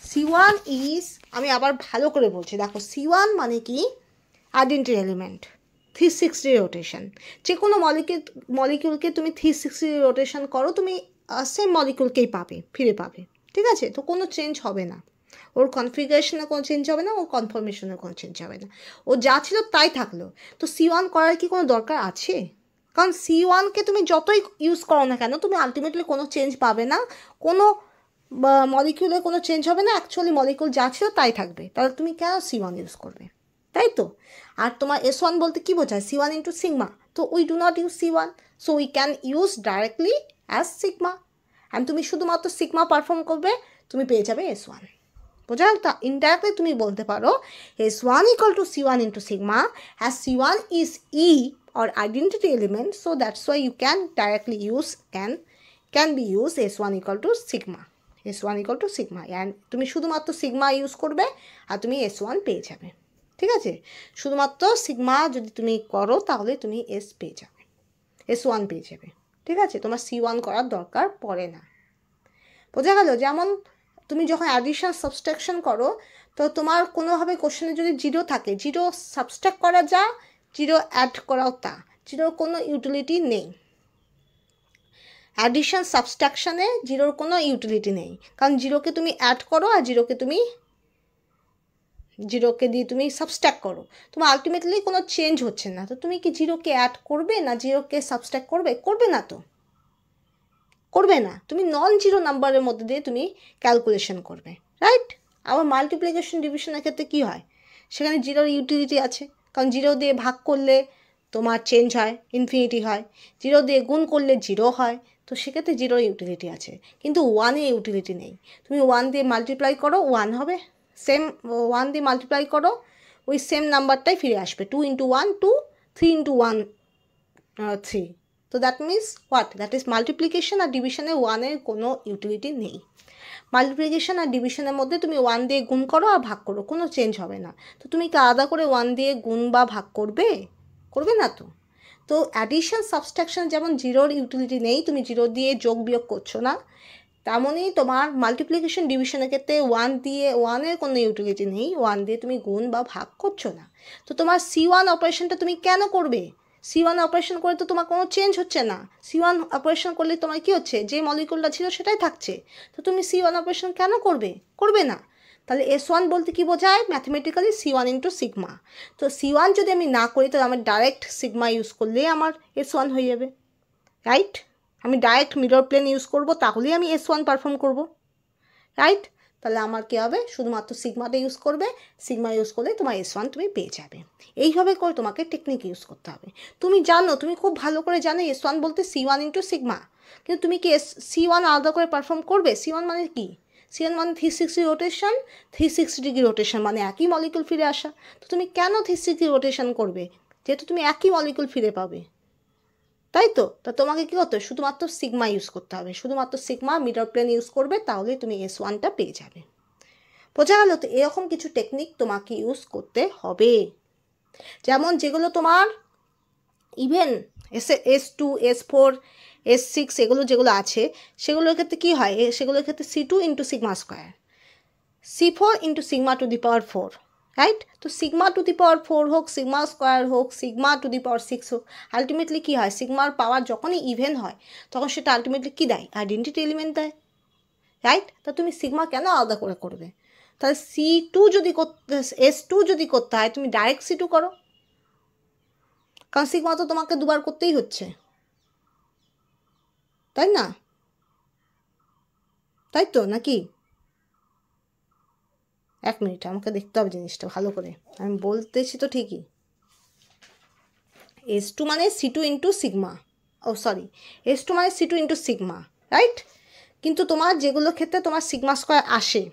C1 is, আমি আবার ভালো করে বলছি দেখো, C1 মানে কি identity element, 360 rotation. যে কোনো মলিকিউলকে তুমি 360 রোটেশন করো, তুমি সেম মলিকিউলকেই ফিরে পাবে। ঠিক আছে, তো কোনো চেঞ্জ হবে না, ওর কনফিগারেশনে কোনো চেঞ্জ হবে না, ওর কনফার্মেশনে কোনো চেঞ্জ হবে না, ও যা ছিল তাই থাকলো। তো C1 করার কি কোনো দরকার আছে? কারণ C1কে তুমি যতই ইউজ করো না কেন, তুমি আলটিমেটলি কোনো চেঞ্জ পাবে না, কোনো মলিকিউলে কোনো চেঞ্জ হবে না, অ্যাকচুয়ালি মলিকিউল যা ছিল তাই থাকবে। তাহলে তুমি কেন C1 ইউজ করবে, তাই তো। আর তোমার S1 বলতে কি বোঝায়, C1 ইন্টু সিগমা। তো we do not use C1, so we can use directly as sigma, and তুমি শুধুমাত্র সিগমা পারফর্ম করবে, তুমি পেয়ে যাবে S1। বোঝা গেল? তা ইনডাইরেক্টলি তুমি বলতে পারো S1 equal to C1 into sigma, as C1 is E or identity element, so that's why you can directly use can be used S1 equal to sigma, S1 equal to sigma, and তুমি শুধুমাত্র sigma use করবে আর তুমি S1 পেয়ে যাবে। ঠিক আছে, শুধুমাত্র sigma যদি তুমি করো তাহলে তুমি পেয়ে যাবে, S1 পেয়ে যাবে। ঠিক আছে, তোমার C1 করার দরকার পড়ে না। বোঝা গেল? যেমন তুমি যখন অ্যাডিশন সাবস্ট্রাকশন করো, তো তোমার কোনোভাবে কোশ্চেনে যদি জিরো থাকে, জিরো সাবস্ট্রাক্ট করা যা, জিরো অ্যাড করাও তা, জিরোর কোনো ইউটিলিটি নেই। অ্যাডিশন সাবস্ট্রাকশানে জিরোর কোনো ইউটিলিটি নেই, কারণ জিরোকে তুমি অ্যাড করো আর জিরোকে দিয়ে তুমি সাবস্ট্রাক্ট করো, তোমার আলটিমেটলি কোনো চেঞ্জ হচ্ছে না। তো তুমি কি জিরোকে অ্যাড করবে না জিরোকে সাবস্ট্রাক্ট করবে? করবে না, তো করবে না, তুমি নন জিরো নাম্বারের মধ্যে দিয়ে তুমি ক্যালকুলেশন করবে, রাইট। আবার মাল্টিপ্লিকেশন ডিভিশনের ক্ষেত্রে কী হয়, সেখানে জিরোর ইউটিলিটি আছে, কারণ জিরো দিয়ে ভাগ করলে তোমার চেঞ্জ হয়, ইনফিনিটি হয়, জিরো দিয়ে গুণ করলে জিরো হয়, তো সেক্ষেত্রে জিরোর ইউটিলিটি আছে, কিন্তু ওয়ানে ইউটিলিটি নেই। তুমি ওয়ান দিয়ে মাল্টিপ্লাই করো, ওয়ান হবে, সেম ওয়ান দিয়ে মাল্টিপ্লাই করো, ওই সেম নাম্বারটাই ফিরে আসবে, 2 ইন্টু 1 2, 3 ইন্টু 1 3। তো that means what, that is multiplication আর ডিভিশনে ওয়ানের কোনো ইউটিলিটি নেই। মাল্টিপ্লিকেশন আর ডিভিশনের মধ্যে তুমি ওয়ান দিয়ে গুণ করো আর ভাগ করো, কোনো চেঞ্জ হবে না। তো তুমি কি আলাদা করে ওয়ান দিয়ে গুণ বা ভাগ করবে? করবে না তো। তো অ্যাডিশন সাবস্ট্রাকশন যেমন জিরোর ইউটিলিটি নেই, তুমি জিরো দিয়ে যোগ বিয়োগ করছো না, তেমনই তোমার মাল্টিপ্লিকেশন ডিভিশনের ক্ষেত্রে ওয়ানের কোনো ইউটিলিটি নেই, ওয়ান দিয়ে তুমি গুণ বা ভাগ করছো না। তো তোমার C1 অপারেশনটা তুমি কেন করবে? C1 অপারেশন করে তো তোমার কোনো চেঞ্জ হচ্ছে না, C1 অপারেশন করলে তোমার কী হচ্ছে, যে মলিকুলটা ছিল সেটাই থাকছে, তো তুমি C1 অপারেশন কেন করবে না। তাহলে S1 বলতে কি বোঝায়, ম্যাথমেটিক্যালি C1 ইন্টু সিগমা। তো C1 যদি আমি না করি, তাহলে আমার ডাইরেক্ট সিগমা ইউজ করলেই আমার S1 হয়ে যাবে, রাইট। আমি ডাইরেক্ট মিরর প্লেন ইউজ করব, তাহলেই আমি S1 পারফর্ম করব, রাইট। তাহলে আমার কী হবে, শুধুমাত্র সিগমাটা ইউজ করবে, সিগমা ইউজ করলে তোমার S1 তুমি পেয়ে যাবে। এইভাবে করে তোমাকে টেকনিক ইউজ করতে হবে। তুমি জানো, তুমি খুব ভালো করে জানো S1 বলতে C1 ইন্টু সিগমা, কিন্তু তুমি কি C1 আলাদা করে পারফর্ম করবে? C1 মানে কি, C1 মানে 360 রোটেশন, 360 ডিগ্রি রোটেশন মানে একই মলিকুল ফিরে আসা। তো তুমি কেন 360 রোটেশন করবে, যেহেতু তুমি একই মলিকুল ফিরে পাবে, তাই তো। তা তোমাকে কী করতে হবে, শুধুমাত্র সিগমা ইউজ করতে হবে, শুধুমাত্র সিগমা মিডল প্লেন ইউজ করবে, তাহলে তুমি S1টা পেয়ে যাবে। বোঝা গেল? তো এরকম কিছু টেকনিক তোমাকে ইউজ করতে হবে, যেমন যেগুলো তোমার ইভেন S2 S4 S6 এগুলো যেগুলো আছে, সেগুলোর ক্ষেত্রে কী হয়, সেগুলোর ক্ষেত্রে C2 into sigma square, C4 into sigma to the power 4, right. তো সিগমা টু দি পাওয়ার 4 হোক, সিগমা স্কোয়ার হোক, সিগমা টু দি পাওয়ার 6 হোক, আলটিমেটলি কী হয়, সিগমার পাওয়ার যখনই ইভেন হয় তখন সেটা আলটিমেটলি কী দেয়, আইডেন্টিটি এলিমেন্ট দেয়, রাইট। তা তুমি সিগমা কেন আলাদা করে করবে? তাহলে S2 যদি করতে হয়, তুমি ডাইরেক্ট C2 করো, কারণ সিগমা তো তোমাকে দুবার করতেই হচ্ছে, তাই না? তাই তো নাকি? এক মিনিট, আমাকে দেখতে হবে জিনিসটা ভালো করে, আমি বলতেছি তো ঠিকই। S2 মানে C2 ইন্টু সিগমা, ও সরি, S2 মানে C2 ইন্টু সিগমা, রাইট? কিন্তু তোমার যেগুলোর ক্ষেত্রে তোমার সিগমা স্কোয়ার আসে,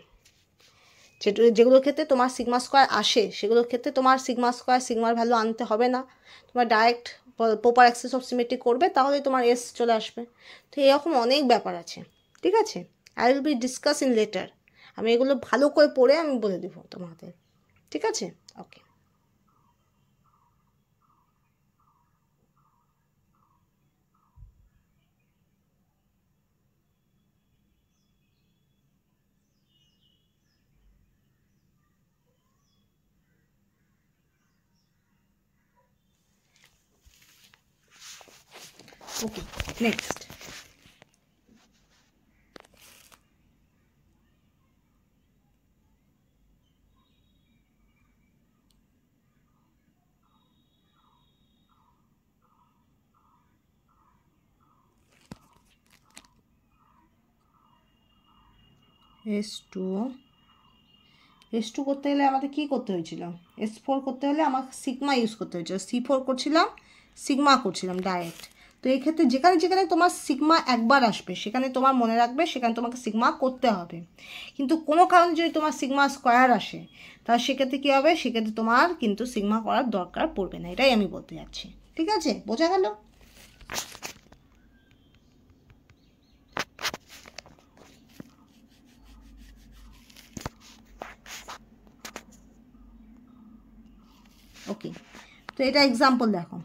যেগুলোর ক্ষেত্রে তোমার সিগমা স্কোয়ার আসে সেগুলোর ক্ষেত্রে তোমার সিগমা স্কোয়ার সিগমার ভ্যালু আনতে হবে না, তোমার direct proper axis of symmetry করবে, তাহলেই তোমার এস চলে আসবে। তো এরকম অনেক ব্যাপার আছে, ঠিক আছে? I will be discuss in letter, আমি এগুলো ভালো করে পড়ে আমি বলে দেবো তোমাদের, ঠিক আছে? ওকে, ওকে, নেক্সট। S2 করতে গেলে আমাদের কী করতে হয়েছিল? S4 করতে হলে আমার সিগমা ইউজ করতে হয়েছিল, C4 করছিলাম, সিগমা করছিলাম ডাইরেক্ট। তো এই ক্ষেত্রে যেখানে যেখানে তোমার সিগমা একবার আসবে সেখানে তোমার মনে রাখবে সেখানে তোমাকে সিগমা করতে হবে। কিন্তু কোনো কারণে যদি তোমার সিগমা স্কোয়ার আসে তাহলে সেক্ষেত্রে কী হবে? সেক্ষেত্রে তোমার কিন্তু সিগমা করার দরকার পড়বে না, এটাই আমি বলতে যাচ্ছি, ঠিক আছে? বোঝা গেল? ওকে, তো এটা এক্সাম্পল দেখো,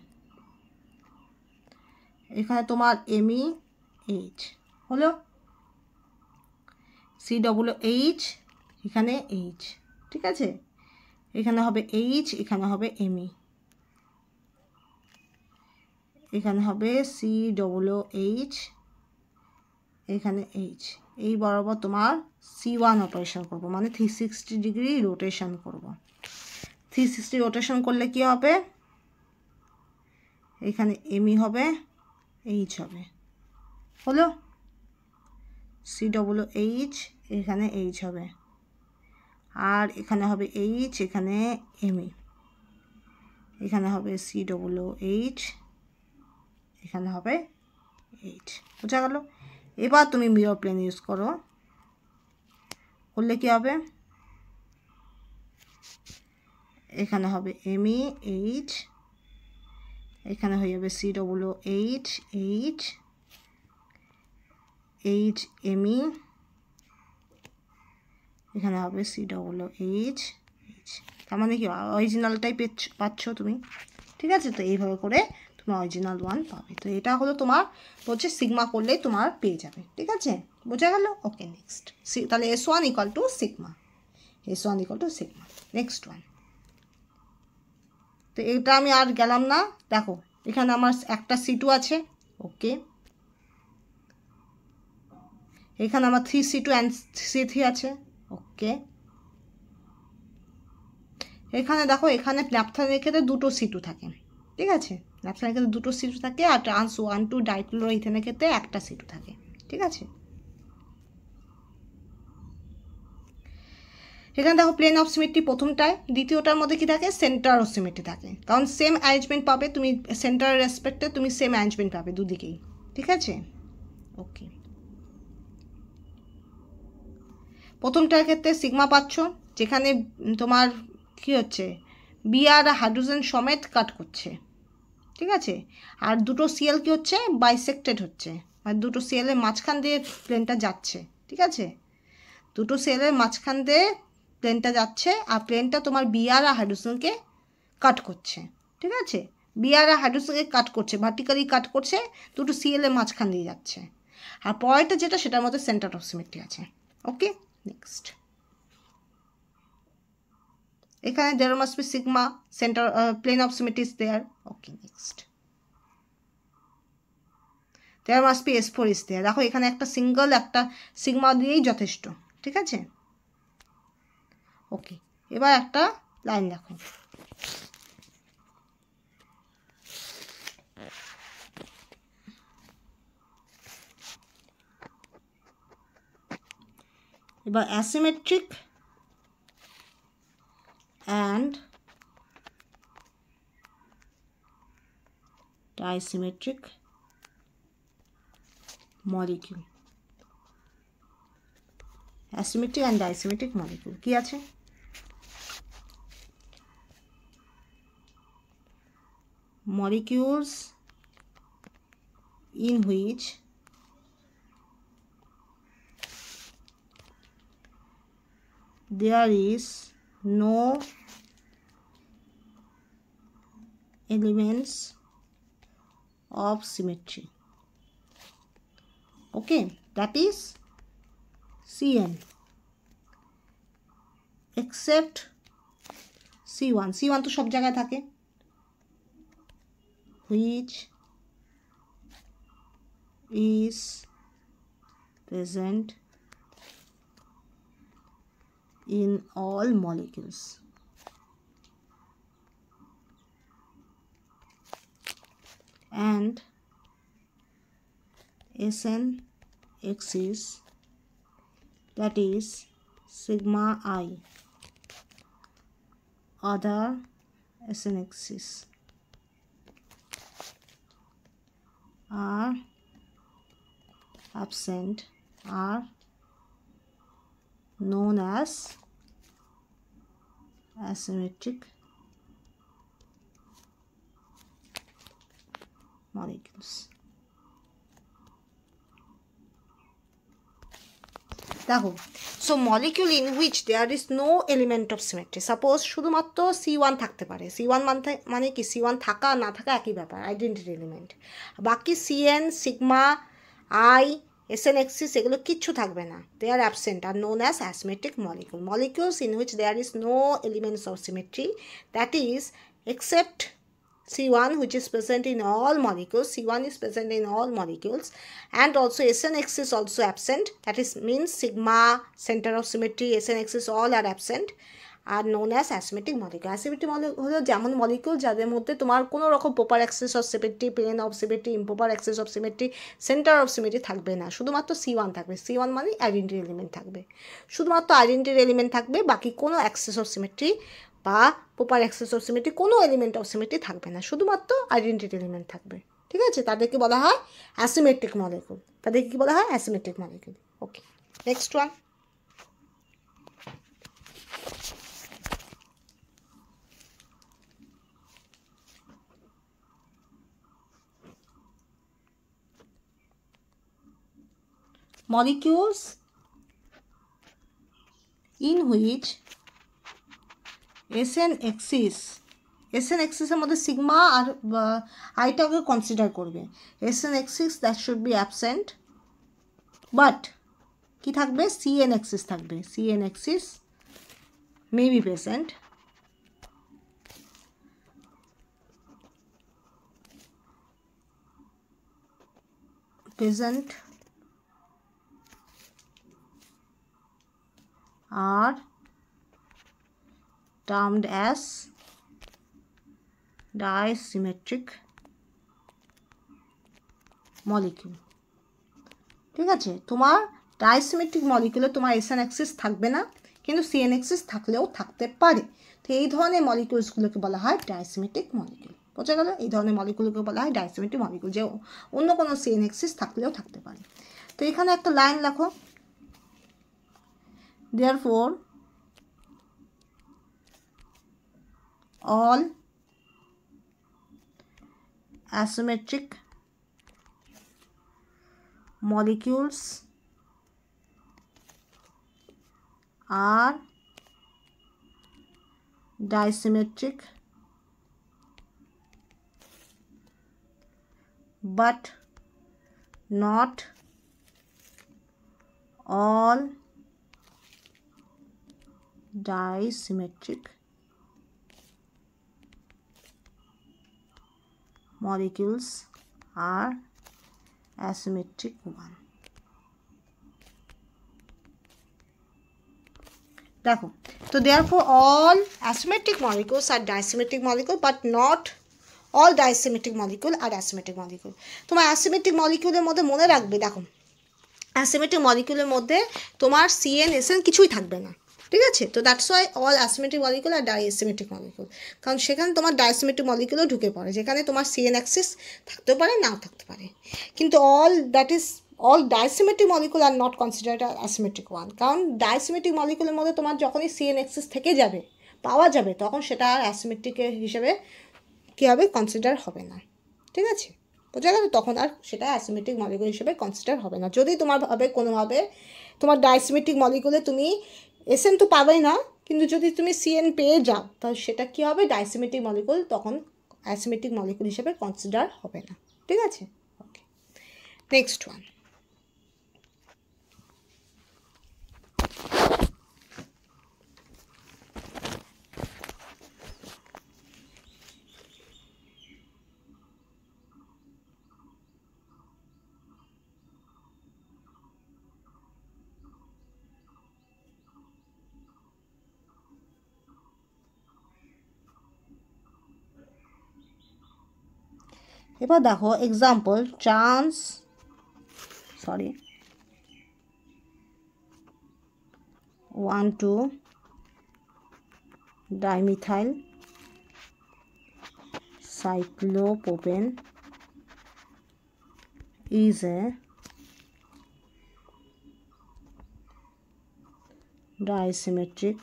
এখানে তোমার MEH হলো, COOH, এখানে H, ঠিক আছে? এখানে হবে H, এখানে হবে ME, এখানে হবে COOH, এখানে H। এই বরাবর তোমার C1 অপারেশন করব, মানে 360 ডিগ্রি রোটেশন করব। 360 রোটেশন করলে কি হবে? এখানে ME হবে, H হবে, হলো? COOH, এখানে H হবে, আর এখানে হবে H, এখানে ME, এখানে হবে COOH, এখানে হবে H। বোঝা গেল? এবার তুমি মিরর প্লেন ইউজ করো, করলে কি হবে? এখানে হবে MEH, এখানে হয়ে যাবে COOH, H ME, এখানে হবে COOH, তার মানে কি অরিজিনালটাই পাচ্ছ তুমি, ঠিক আছে? তো এইভাবে করে তুমি অরিজিনাল ওয়ান পাবে। তো এটা হলো তোমার বলছে সিগমা করলেই তোমার পেয়ে যাবে, ঠিক আছে? বোঝা গেল? ওকে, নেক্সট। তাহলে S1 equal to sigma, S1 equal to sigma. Next one, তো এটা আমি আর গেলাম না, দেখো এখানে আমার একটা C2 আছে, ওকে, এখানে আমার 3C2 অ্যান্ড C3 আছে, ওকে। এখানে দেখো, এখানে ন্যাপথালিনের ক্ষেত্রে দুটো C2 থাকে, ঠিক আছে? ন্যাপথালিনের ক্ষেত্রে দুটো C2 থাকে, আর ট্রান্স 1,2 ডাইক্লোরোইথেনের ক্ষেত্রে একটা C2 থাকে, ঠিক আছে? এখানে দেখো প্লেন অফ সিমেট্রি প্রথমটায়, দ্বিতীয়টার মধ্যে কি থাকে? সেন্টার অফ সিমেট্রি থাকে, কারণ সেম অ্যারেঞ্জমেন্ট পাবে তুমি, সেন্টারের রেসপেক্টে তুমি সেম অ্যারেঞ্জমেন্ট পাবে দুদিকেই, ঠিক আছে? ওকে, প্রথমটার ক্ষেত্রে সিগমা পাচ্ছ, যেখানে তোমার কি হচ্ছে? বিআর হাইড্রোজেন সমেত কাট করছে, ঠিক আছে? আর দুটো সিএল কি হচ্ছে? বাইসেক্টেড হচ্ছে, আর দুটো সিএলের মাঝখান দিয়ে প্লেনটা যাচ্ছে, ঠিক আছে? দুটো সেলের মাঝখান দিয়ে প্লেনটা যাচ্ছে, আর প্লেনটা তোমার বিআর আর হাইড্রোজেনকে কাট করছে, ঠিক আছে? বিআর আর হাইড্রোজেনকে কাট করছে, ভার্টিক্যালি কাট করছে, দুটো সিএলের মাঝখান দিয়ে যাচ্ছে। আর পরেরটা যেটা, সেটার মধ্যে সেন্টার অফ সিমেট্রি আছে, ওকে। নেক্সট, এখানে there must be sigma center plane of symmetry is there, okay. Next, there must be S4 is there, দেখো এখানে একটা সিঙ্গল একটা সিগমা দিয়েই যথেষ্ট, ঠিক আছে? ওকে, এবার একটা লাইন দেখো, এবার asymmetric and disymmetric molecule. Asymmetric and disymmetric molecule কি আছে? Molecules in which there is no elements of symmetry. Okay, that is CN except C1. C1 তো সব জায়গায় থাকে, which is present in all molecules. And SN axis, that is sigma I, other SN axis are absent, are known as asymmetric molecules. দেখো, so molecule in which there is no element of symmetry, suppose শুধুমাত্র C1 থাকতে পারে, C1 মানে কি C1 থাকা না থাকা একই ব্যাপার, আইডেন্টিটি এলিমেন্ট, বাকি CN, sigma, I, SN axis এগুলো কিচ্ছু থাকবে না, they are absent, are known as asymmetric molecule. Molecules in which there is no elements of symmetry, that is except C1, which is present in all molecules, C1 is present in all molecules, and also SN axis also absent, that is means sigma, center of symmetry, SN axis all are absent, are known as asymmetric molecule. Asymmetric molecule হলো যেমন molecule যাদের মধ্যে তোমার কোনো রকম proper axis of symmetry, plane of symmetry, improper axis of symmetry, centre of symmetry থাকবে না, শুধুমাত্র C1 থাকবে, C1 মানে আইডেন্টিটি এলিমেন্ট থাকবে, শুধুমাত্র আইডেন্টিটি এলিমেন্ট থাকবে, বাকি কোনো অ্যাক্সেস অফ সিমেট্রি বা প্রপার অ্যাক্সেস অফ সিমেট্রি, কোনো এলিমেন্ট অফ সিমেট্রি থাকবে না, শুধুমাত্র আইডেন্টিটি এলিমেন্ট থাকবে, ঠিক আছে? তাদেরকে বলা হয় অ্যাসিমেট্রিক মলিকিউল, তাদেরকে কি বলা হয়? Asymmetric molecule. Okay, next one. molecules in which SN axis, SN axisের মধ্যে সিগমা আর আইটাকে কনসিডার করবে, SN axis that should be absent, but কি থাকবে? CN axis থাকবে, CN axis may be present, are termed as disymmetric molecule. ঠিক আছে, তোমার ডাইসিমেট্রিক মলিকিউলে তোমার SN Axis থাকবে না, কিন্তু CN অ্যাক্সিস থাকলেও থাকতে পারে, তো এই ধরনের মলিকিউলসগুলোকে বলা হয় ডাইসিমেট্রিক মলিকিউল। বোঝা গেল? এই ধরনের মলিকিউলকে বলা হয় ডাইসিমেট্রিক মলিকিউল, যে অন্য কোনো CN অ্যাক্সিস থাকলেও থাকতে পারে। তো এখানে একটা লাইন লেখো, therefore all asymmetric molecules are disymmetric, but not all disymmetric molecules are asymmetric one. দেখো, তো therefore all asymmetric molecules are disymmetric molecule, but not all disymmetric molecule are asymmetric molecule. তোমার asymmetric moleculeর মধ্যে মনে রাখবে, দেখো asymmetric moleculeর মধ্যে তোমার CN SN কিছুই থাকবে না, ঠিক আছে? তো that's why all asymmetric molecule আর ডাইঅ্যাসিমেট্রিক মলিকুল, কারণ সেখানে তোমার ডাইঅ্যাসিমেট্রিক মলিকুলও ঢুকে পড়ে, যেখানে তোমার CN অ্যাক্সিস থাকতেও পারে নাও থাকতে পারে। কিন্তু all dissymmetric molecule are not considered asymmetric one, কারণ ডাইসিমেট্রিক মলিকুলের মধ্যে তোমার যখনই CN অ্যাক্সিস থেকে যাবে, পাওয়া যাবে, তখন সেটা আর অ্যাসিমেট্রিক হিসেবে কী হবে, কনসিডার হবে না। ঠিক আছে, বোঝা গেল? তখন আর সেটা অ্যাসিমেট্রিক মলিকুল হিসেবে কনসিডার হবে না। যদি তোমার কোনোভাবে তোমার ডাইসিমেট্রিক মলিকুলে তুমি SN তো পাবেই না, কিন্তু যদি তুমি CN পেয়ে যাও, তাহলে সেটা কী হবে, ডাইসিমেট্রিক মলিকুল তখন অ্যাসিমেট্রিক মলিকুল হিসেবে কনসিডার হবে না। ঠিক আছে, ওকে, নেক্সট ওয়ান। এবার দেখো example, trans 1,2-dimethyl cyclopropane is a disymmetric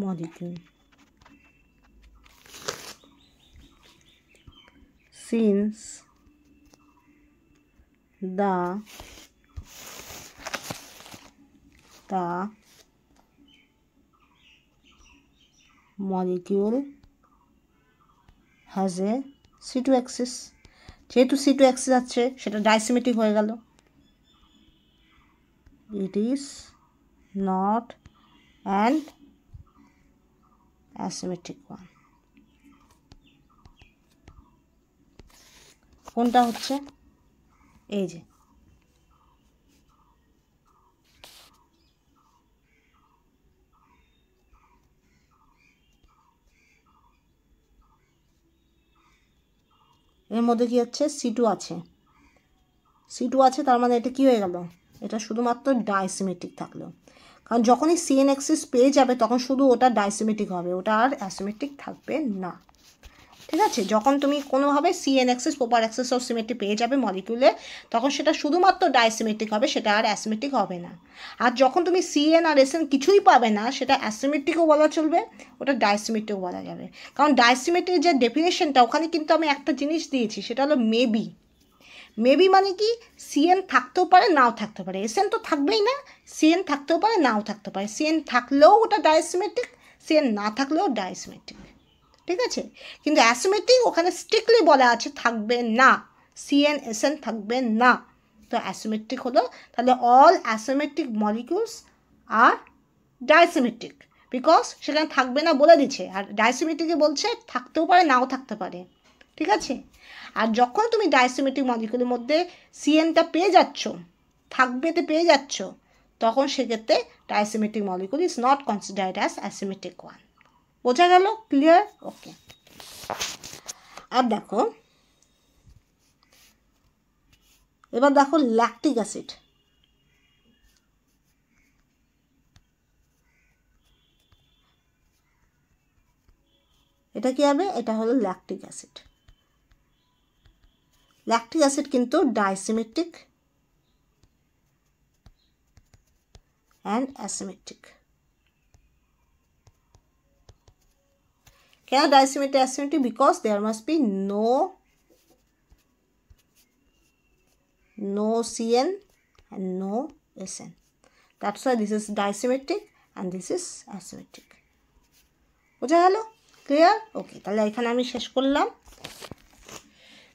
molecule since the molecule has a C2 axis, যেহেতু C2 axis আছে সেটা ডাইসিমেট্রিক হয়ে গেল, it is not an asymmetric one. কোনটা হচ্ছে, এই যে এর মধ্যে কি হচ্ছে, C2 আছে, তার মানে এটা কি হয়ে গেল, এটা শুধুমাত্র ডাইসিমেট্রিক থাকলো, কারণ যখনই CN অ্যাক্সিস পেয়ে যাবে তখন শুধু ওটা ডাইসিমেট্রিক হবে, ওটা আর অ্যাসিমেট্রিক থাকবে না। ঠিক আছে, যখন তুমি কোনোভাবে CN Axis proper axis of symmetry পেয়ে যাবে মলিকিউলে, তখন সেটা শুধুমাত্র ডাইসিমেট্রিক হবে, সেটা আর অ্যাসিমেট্রিক হবে না। আর যখন তুমি CN আর SN কিছুই পাবে না, সেটা অ্যাসিমেট্রিকও বলা চলবে, ওটা ডাইসিমেট্রিকও বলা যাবে। কারণ ডাইসিমেট্রির যে ডেফিনেশনটা, ওখানে কিন্তু আমি একটা জিনিস দিয়েছি, সেটা হলো মেবি মানে কি, CN থাকতেও পারে নাও থাকতে পারে, SN তো থাকবেই না, CN থাকতেও পারে নাও থাকতে পারে, CN থাকলেও ওটা ডাইসিমেট্রিক, CN না থাকলেও ডাইসিমেট্রিক। ঠিক আছে, কিন্তু অ্যাসিমেট্রিক ওখানে স্ট্রিক্টলি বলা আছে থাকবে না, CN SN থাকবে না। তো অ্যাসিমেট্রিক হলো, তাহলে all asymmetric molecules are dissymmetric, because সেখানে থাকবে না বলে দিচ্ছে, আর ডাইসিমেট্রিকে বলছে থাকতেও পারে নাও থাকতে পারে। ঠিক আছে, আর যখন তুমি ডাইসিমেট্রিক মলিকিউলের মধ্যে CNটা পেয়ে যাচ্ছ, থাকবেতে পেয়ে যাচ্ছ, তখন সেক্ষেত্রে dissymmetric molecule is not considered as asymmetric one. বোঝা গেল? ক্লিয়ার? ওকে। আর দেখো, এবার দেখো ল্যাকটিক অ্যাসিড, এটা কি হবে, এটা হলো ল্যাকটিক অ্যাসিড। ল্যাকটিক অ্যাসিড কিন্তু ডাইসিমেট্রিক অ্যান্ড অ্যাসিমেট্রিক। কেন dissymmetric asymmetric? Because there must be no CN and no SN. That's why this is disymmetric and this is asymmetric. বোঝা গেল? ক্লিয়ার? ওকে, তাহলে এখানে আমি শেষ করলাম।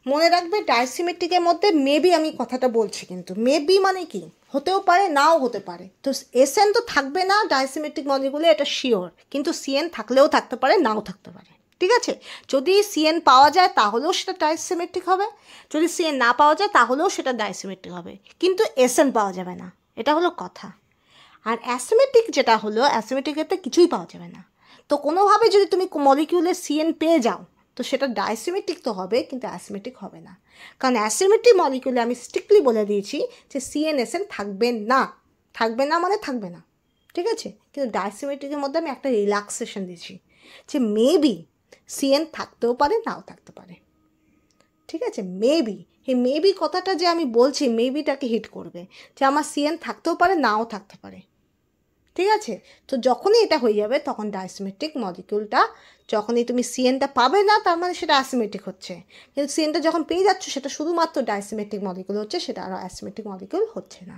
মনে রাখবে ডাইসিমেট্রিকের মধ্যে মেবি আমি কথাটা বলছি, কিন্তু মেবি মানে কি, হতেও পারে নাও হতে পারে। তো SN তো থাকবে না ডাইসিমেট্রিক মলিকিউলে, এটা শিওর, কিন্তু CN থাকলেও থাকতে পারে নাও থাকতে পারে। ঠিক আছে, যদি CN পাওয়া যায় তাহলেও সেটা ডাইসিমেট্রিক হবে, যদি CN না পাওয়া যায় তাহলেও সেটা ডাইসিমেট্রিক হবে, কিন্তু SN পাওয়া যাবে না, এটা হলো কথা। আর অ্যাসিমেট্রিক যেটা হলো, অ্যাসিমেট্রিক ক্ষেত্রে কিছুই পাওয়া যাবে না। তো কোনোভাবে যদি তুমি মলিকিউলে CN পেয়ে যাও, তো সেটা ডাইসিমেট্রিক তো হবে, কিন্তু অ্যাসিমেট্রিক হবে না, কারণ অ্যাসিমেট্রিক মলিকিউলে আমি স্ট্রিক্টলি বলে দিয়েছি যে CN/SN থাকবে না, থাকবে না মানে থাকবে না, ঠিক আছে। কিন্তু ডাইসিমেট্রিকের মধ্যে আমি একটা রিল্যাক্সেশন দিয়েছি যে মেবি CN থাকতেও পারে, নাও থাকতে পারে, ঠিক আছে। মেবি, এই মেবি কথাটা যে আমি বলছি, মেবিটাকে হিট করবে যে আমার CN থাকতেও পারে, নাও থাকতে পারে, ঠিক আছে। তো যখনই এটা হয়ে যাবে তখন ডাইসিমেট্রিক মলিকিউলটা, যখনই তুমি CNটা পাবে না তার মানে সেটা অ্যাসিমেট্রিক হচ্ছে, কিন্তু CNটা যখন পেয়ে যাচ্ছ সেটা শুধুমাত্র ডাইসিমেট্রিক মলিকিউল হচ্ছে, সেটা আরও অ্যাসিমেট্রিক মলিকিউল হচ্ছে না,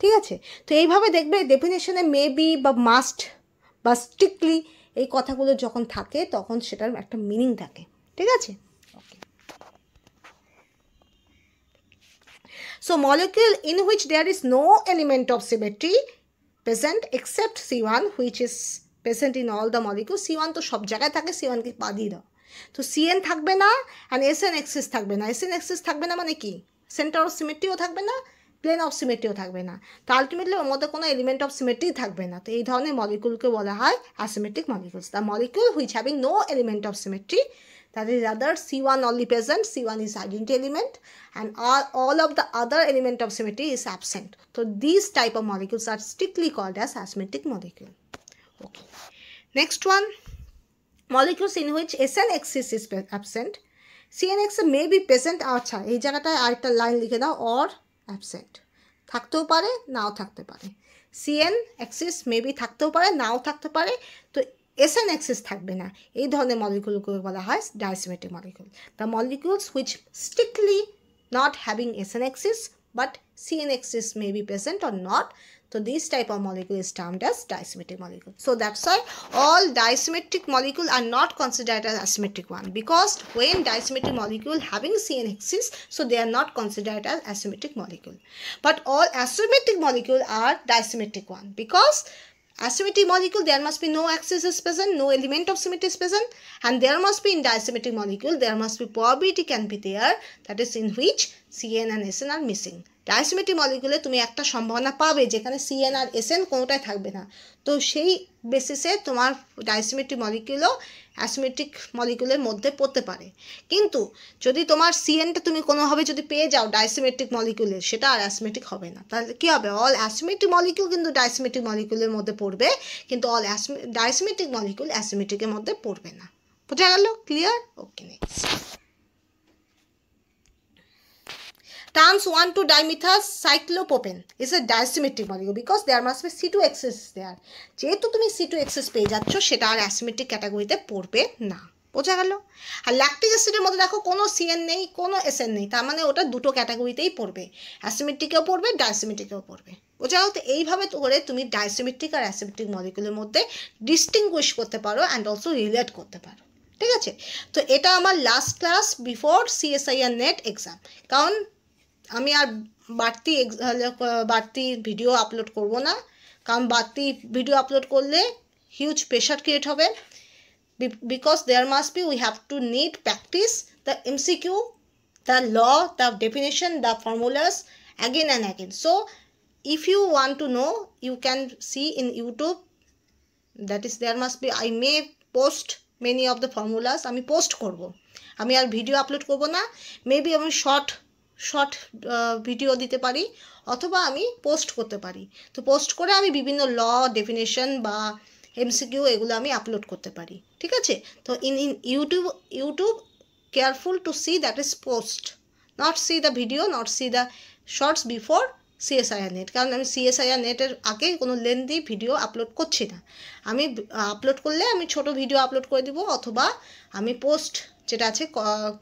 ঠিক আছে। তো এইভাবে দেখবে ডেফিনেশনে মেবি বা মাস্ট বা স্ট্রিক্টলি এই কথাগুলো যখন থাকে তখন সেটার একটা মিনিং থাকে, ঠিক আছে। ওকে, so molecule in which there is no element of symmetry present except C1 which is present in all the molecules, C1 তো সব জায়গায় থাকে, C1 কে বাদ দিয়ে দাও, তো CN থাকবে না and SN axis থাকবে না, SN axis থাকবে না মানে কি, সেন্টার অফ সিমেট্রিও থাকবে না, প্লেন অফ সিমেট্রিও থাকবে না, তো আলটিমেটলি ওর মধ্যে কোনো এলিমেন্ট অফ সিমেট্রি থাকবে না, তো এই ধরনের মলিকিউলকে বলা হয় asymmetric molecules. The molecule which having no element of symmetry, that is rather C1 only present, C1 is identity element and all of the other element of symmetry is absent, so these type of molecules are strictly called as asymmetric molecule. Okay, next one, molecules in which SN axis is absent, CN axis may be present, আচ্ছা এই জায়গাটায় আরেকটা line লিখে দাও, or absent, থাকতেও পারে নাও থাকতে পারে, CN axis মেবি থাকতেও পারে নাও থাকতে পারে, তো SN axis থাকবে না, এই ধরনের মলিকিউলগুলো বলা হয় dissymmetric molecule. The molecules which strictly not having SN axis but CN axis may be present or not, so this type of molecule is termed as disymmetric molecule. So that's why all disymmetric molecule are not considered as asymmetric one, because when disymmetric molecule having CN axis, so they are not considered as asymmetric molecule, but all asymmetric molecule are disymmetric one, because asymmetric molecule there must be no axis is present, no element of symmetry is present, and there must be in disymmetric molecule there must be probability can be there, that is in which CN and SN are missing. ডাইসিমেট্রিক মলিকিউলে তুমি একটা সম্ভাবনা পাবে যেখানে CN আর SN কোনোটাই থাকবে না, তো সেই বেসিসে তোমার ডাইসিমেট্রিক মলিকিউলও অ্যাসিমেট্রিক মলিকিউলের মধ্যে পড়তে পারে, কিন্তু যদি তোমার CNটা তুমি কোনোভাবে যদি পেয়ে যাও ডাইসিমেট্রিক মলিকিউলে, সেটা আর অ্যাসিমেট্রিক হবে না, তাহলে কী হবে, অল অ্যাসিমেট্রিক মলিকিউল কিন্তু ডাইসিমেট্রিক মলিকিউলের মধ্যে পড়বে, কিন্তু অল ডাইসিমেট্রিক মলিকিউল অ্যাসিমেট্রিকের মধ্যে পড়বে না। বোঝা গেল? Clear? Okay, next. Trans 1,2-dimethyl-cyclopropane is a disymmetric molecule because there must be C2 axis there. যেহেতু তুমি C2 axis পেয়ে যাচ্ছ সেটা আর অ্যাসিমেট্রিক ক্যাটাগরিতে পড়বে না। বোঝা গেল? আর ল্যাকটিক অ্যাসিডের মধ্যে দেখো কোনো CN নেই, কোনো SN নেই, তার মানে ওটা দুটো ক্যাটাগরিতেই পড়বে, অ্যাসিমেট্রিকেও পড়বে, ডাইসিমেট্রিকেও পড়বে। বোঝা গেল? তো এইভাবে করে তুমি ডাইসিমেট্রিক আর অ্যাসিমেট্রিক মলিকুলের মধ্যে ডিস্টিংগুইশ করতে পারো অ্যান্ড অলসো রিলেট করতে পারো। ঠিক আছে? তো এটা আমার last class before CSIR net exam, কারণ আমি আর বাড়তি ভিডিও আপলোড করব না, কারণ বাড়তি ভিডিও আপলোড করলে হিউজ প্রেশার ক্রিয়েট হবে, because there must be we have to need practice the MCQ, the law, the definition, the formulas again and again. So if you want to know, you can see in YouTube, that is there must be, I may post many of the formulas, আমি post করব, আমি আর video upload করব না, maybe আমি short video দিতে পারি অথবা আমি পোস্ট করতে পারি, তো পোস্ট করে আমি বিভিন্ন ল, ডেফিনেশন বা MCQ এগুলো আমি আপলোড করতে পারি। ঠিক আছে? তো in YouTube careful to see that is post, not see the video, not see the shorts before CSIR net, কারণ আমি CSIR নেটের আগে কোনো লেন্দি ভিডিও আপলোড করছি না, আমি আপলোড করলে আমি ছোট ভিডিও আপলোড করে দিব, অথবা আমি পোস্ট যেটা আছে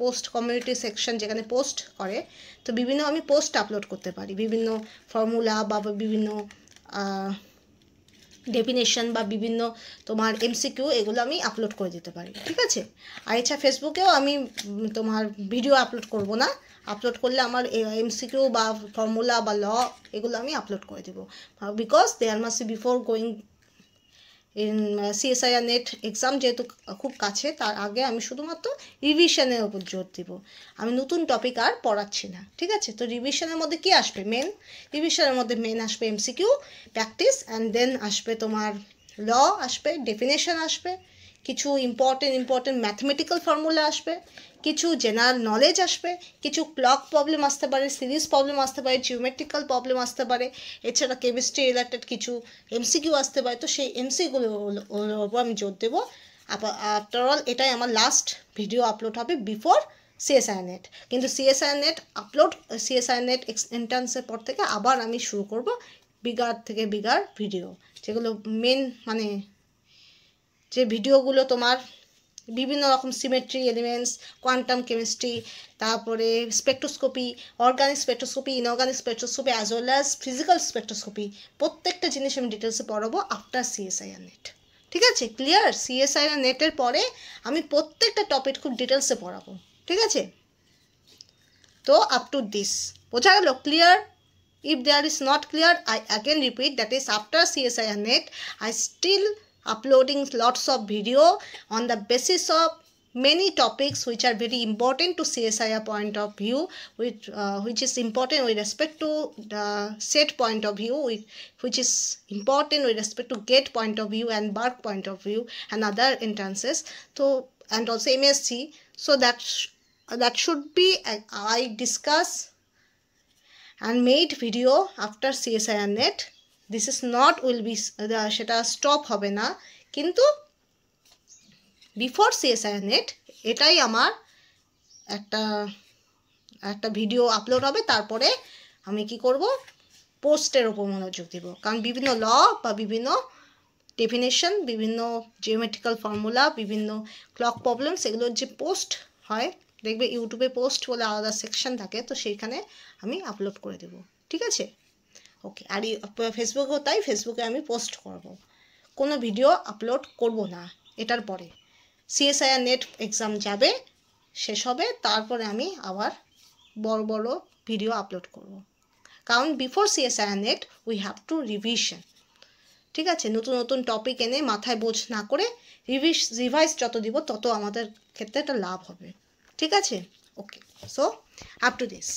পোস্ট কমিউনিটি সেকশন যেখানে পোস্ট করে, তো বিভিন্ন আমি পোস্ট আপলোড করতে পারি, বিভিন্ন ফর্মুলা বা বিভিন্ন ডেফিনেশন বা বিভিন্ন তোমার MCQ এগুলো আমি আপলোড করে দিতে পারি। ঠিক আছে? আর এছাড়া ফেসবুকেও আমি তোমার ভিডিও আপলোড করব না, আপলোড করলে আমার MCQ বা ফর্মুলা বা ল এগুলো আমি আপলোড করে দেবো, because there must be before going in CSIR net exam, যেহেতু খুব কাছে, তার আগে আমি শুধুমাত্র রিভিশনের ওপর জোর দিব, আমি নতুন টপিক আর পড়াচ্ছি না। ঠিক আছে? তো রিভিশনের মধ্যে কি আসবে? রিভিশনের মধ্যে মেন আসবে MCQ প্র্যাকটিস, অ্যান্ড দেন আসবে তোমার ল আসবে, ডেফিনেশন আসবে, কিছু ইম্পর্টেন্ট ম্যাথমেটিক্যাল ফর্মুলা আসবে, কিছু জেনারেল নলেজ আসবে, কিছু ক্লক প্রবলেম আসতে পারে, সিরিজ প্রবলেম আসতে পারে, জিওমেট্রিক্যাল প্রবলেম আসতে পারে, এছাড়া কেমিস্ট্রি রিলেটেড কিছু এমসিকিউ আসতে পারে। তো সেই এমসিকিউগুলোর উপর আমি জোর দেবো। আফটার অল এটাই আমার লাস্ট ভিডিও আপলোড হবে বিফোর সিএসআই নেট। কিন্তু সিএসআই নেট সিএসআই নেট এন্ট্রান্সের পর থেকে আবার আমি শুরু করব বিগার থেকে বিগার ভিডিও, যেগুলো মেন মানে যে ভিডিওগুলো তোমার বিভিন্ন রকম সিমেট্রি এলিমেন্টস, কোয়ান্টাম কেমিস্ট্রি, তারপরে spectroscopy, organic spectroscopy, inorganic spectroscopy as well as physical spectroscopy, প্রত্যেকটা জিনিস আমি ডিটেলসে পড়াবো আফটার সিএসআইআর নেট। ঠিক আছে, ক্লিয়ার? সিএসআইআর নেটের পরে আমি প্রত্যেকটা টপিক খুব ডিটেলসে পড়াবো। ঠিক আছে, তো আপ টু দিস বোঝা গেল? Clear? If there is not clear, I again repeat, that is after CSIR net, I still uploading lots of video on the basis of many topics which are very important to CSIR point of view, which is important with respect to the set point of view, which is important with respect to GATE point of view and BARC point of view and other entrances. So and also MSc. So that should be I discuss and made video after CSIR net. This is not will be সেটা stop হবে না, কিন্তু before CSIR net এটাই আমার একটা video upload হবে। তারপরে আমি কি করব, পোস্টের ওপর মনোযোগ দিব, কারণ বিভিন্ন ল বা বিভিন্ন ডেফিনেশন, বিভিন্ন জিওমেট্রিক্যাল ফর্মুলা, বিভিন্ন ক্লক প্রবলেম, সেগুলোর যে পোস্ট হয়, দেখবে ইউটিউবে পোস্ট বলে আলাদা সেকশন থাকে, তো সেইখানে আমি আপলোড করে দেব। ঠিক আছে, ওকে। আর ফেসবুকেও তাই, ফেসবুকে আমি পোস্ট করব, কোনো ভিডিও আপলোড করব না এটার পরে। সিএসআইআর নেট এক্সাম যাবে, শেষ হবে, তারপরে আমি আবার বড় বড় ভিডিও আপলোড করব, কারণ before CSIR net we have two revision. ঠিক আছে, নতুন নতুন টপিক এনে মাথায় বোঝ না করে রিভাইজ যত দিব তত আমাদের ক্ষেত্রে একটা লাভ হবে। ঠিক আছে, okay. So up to this.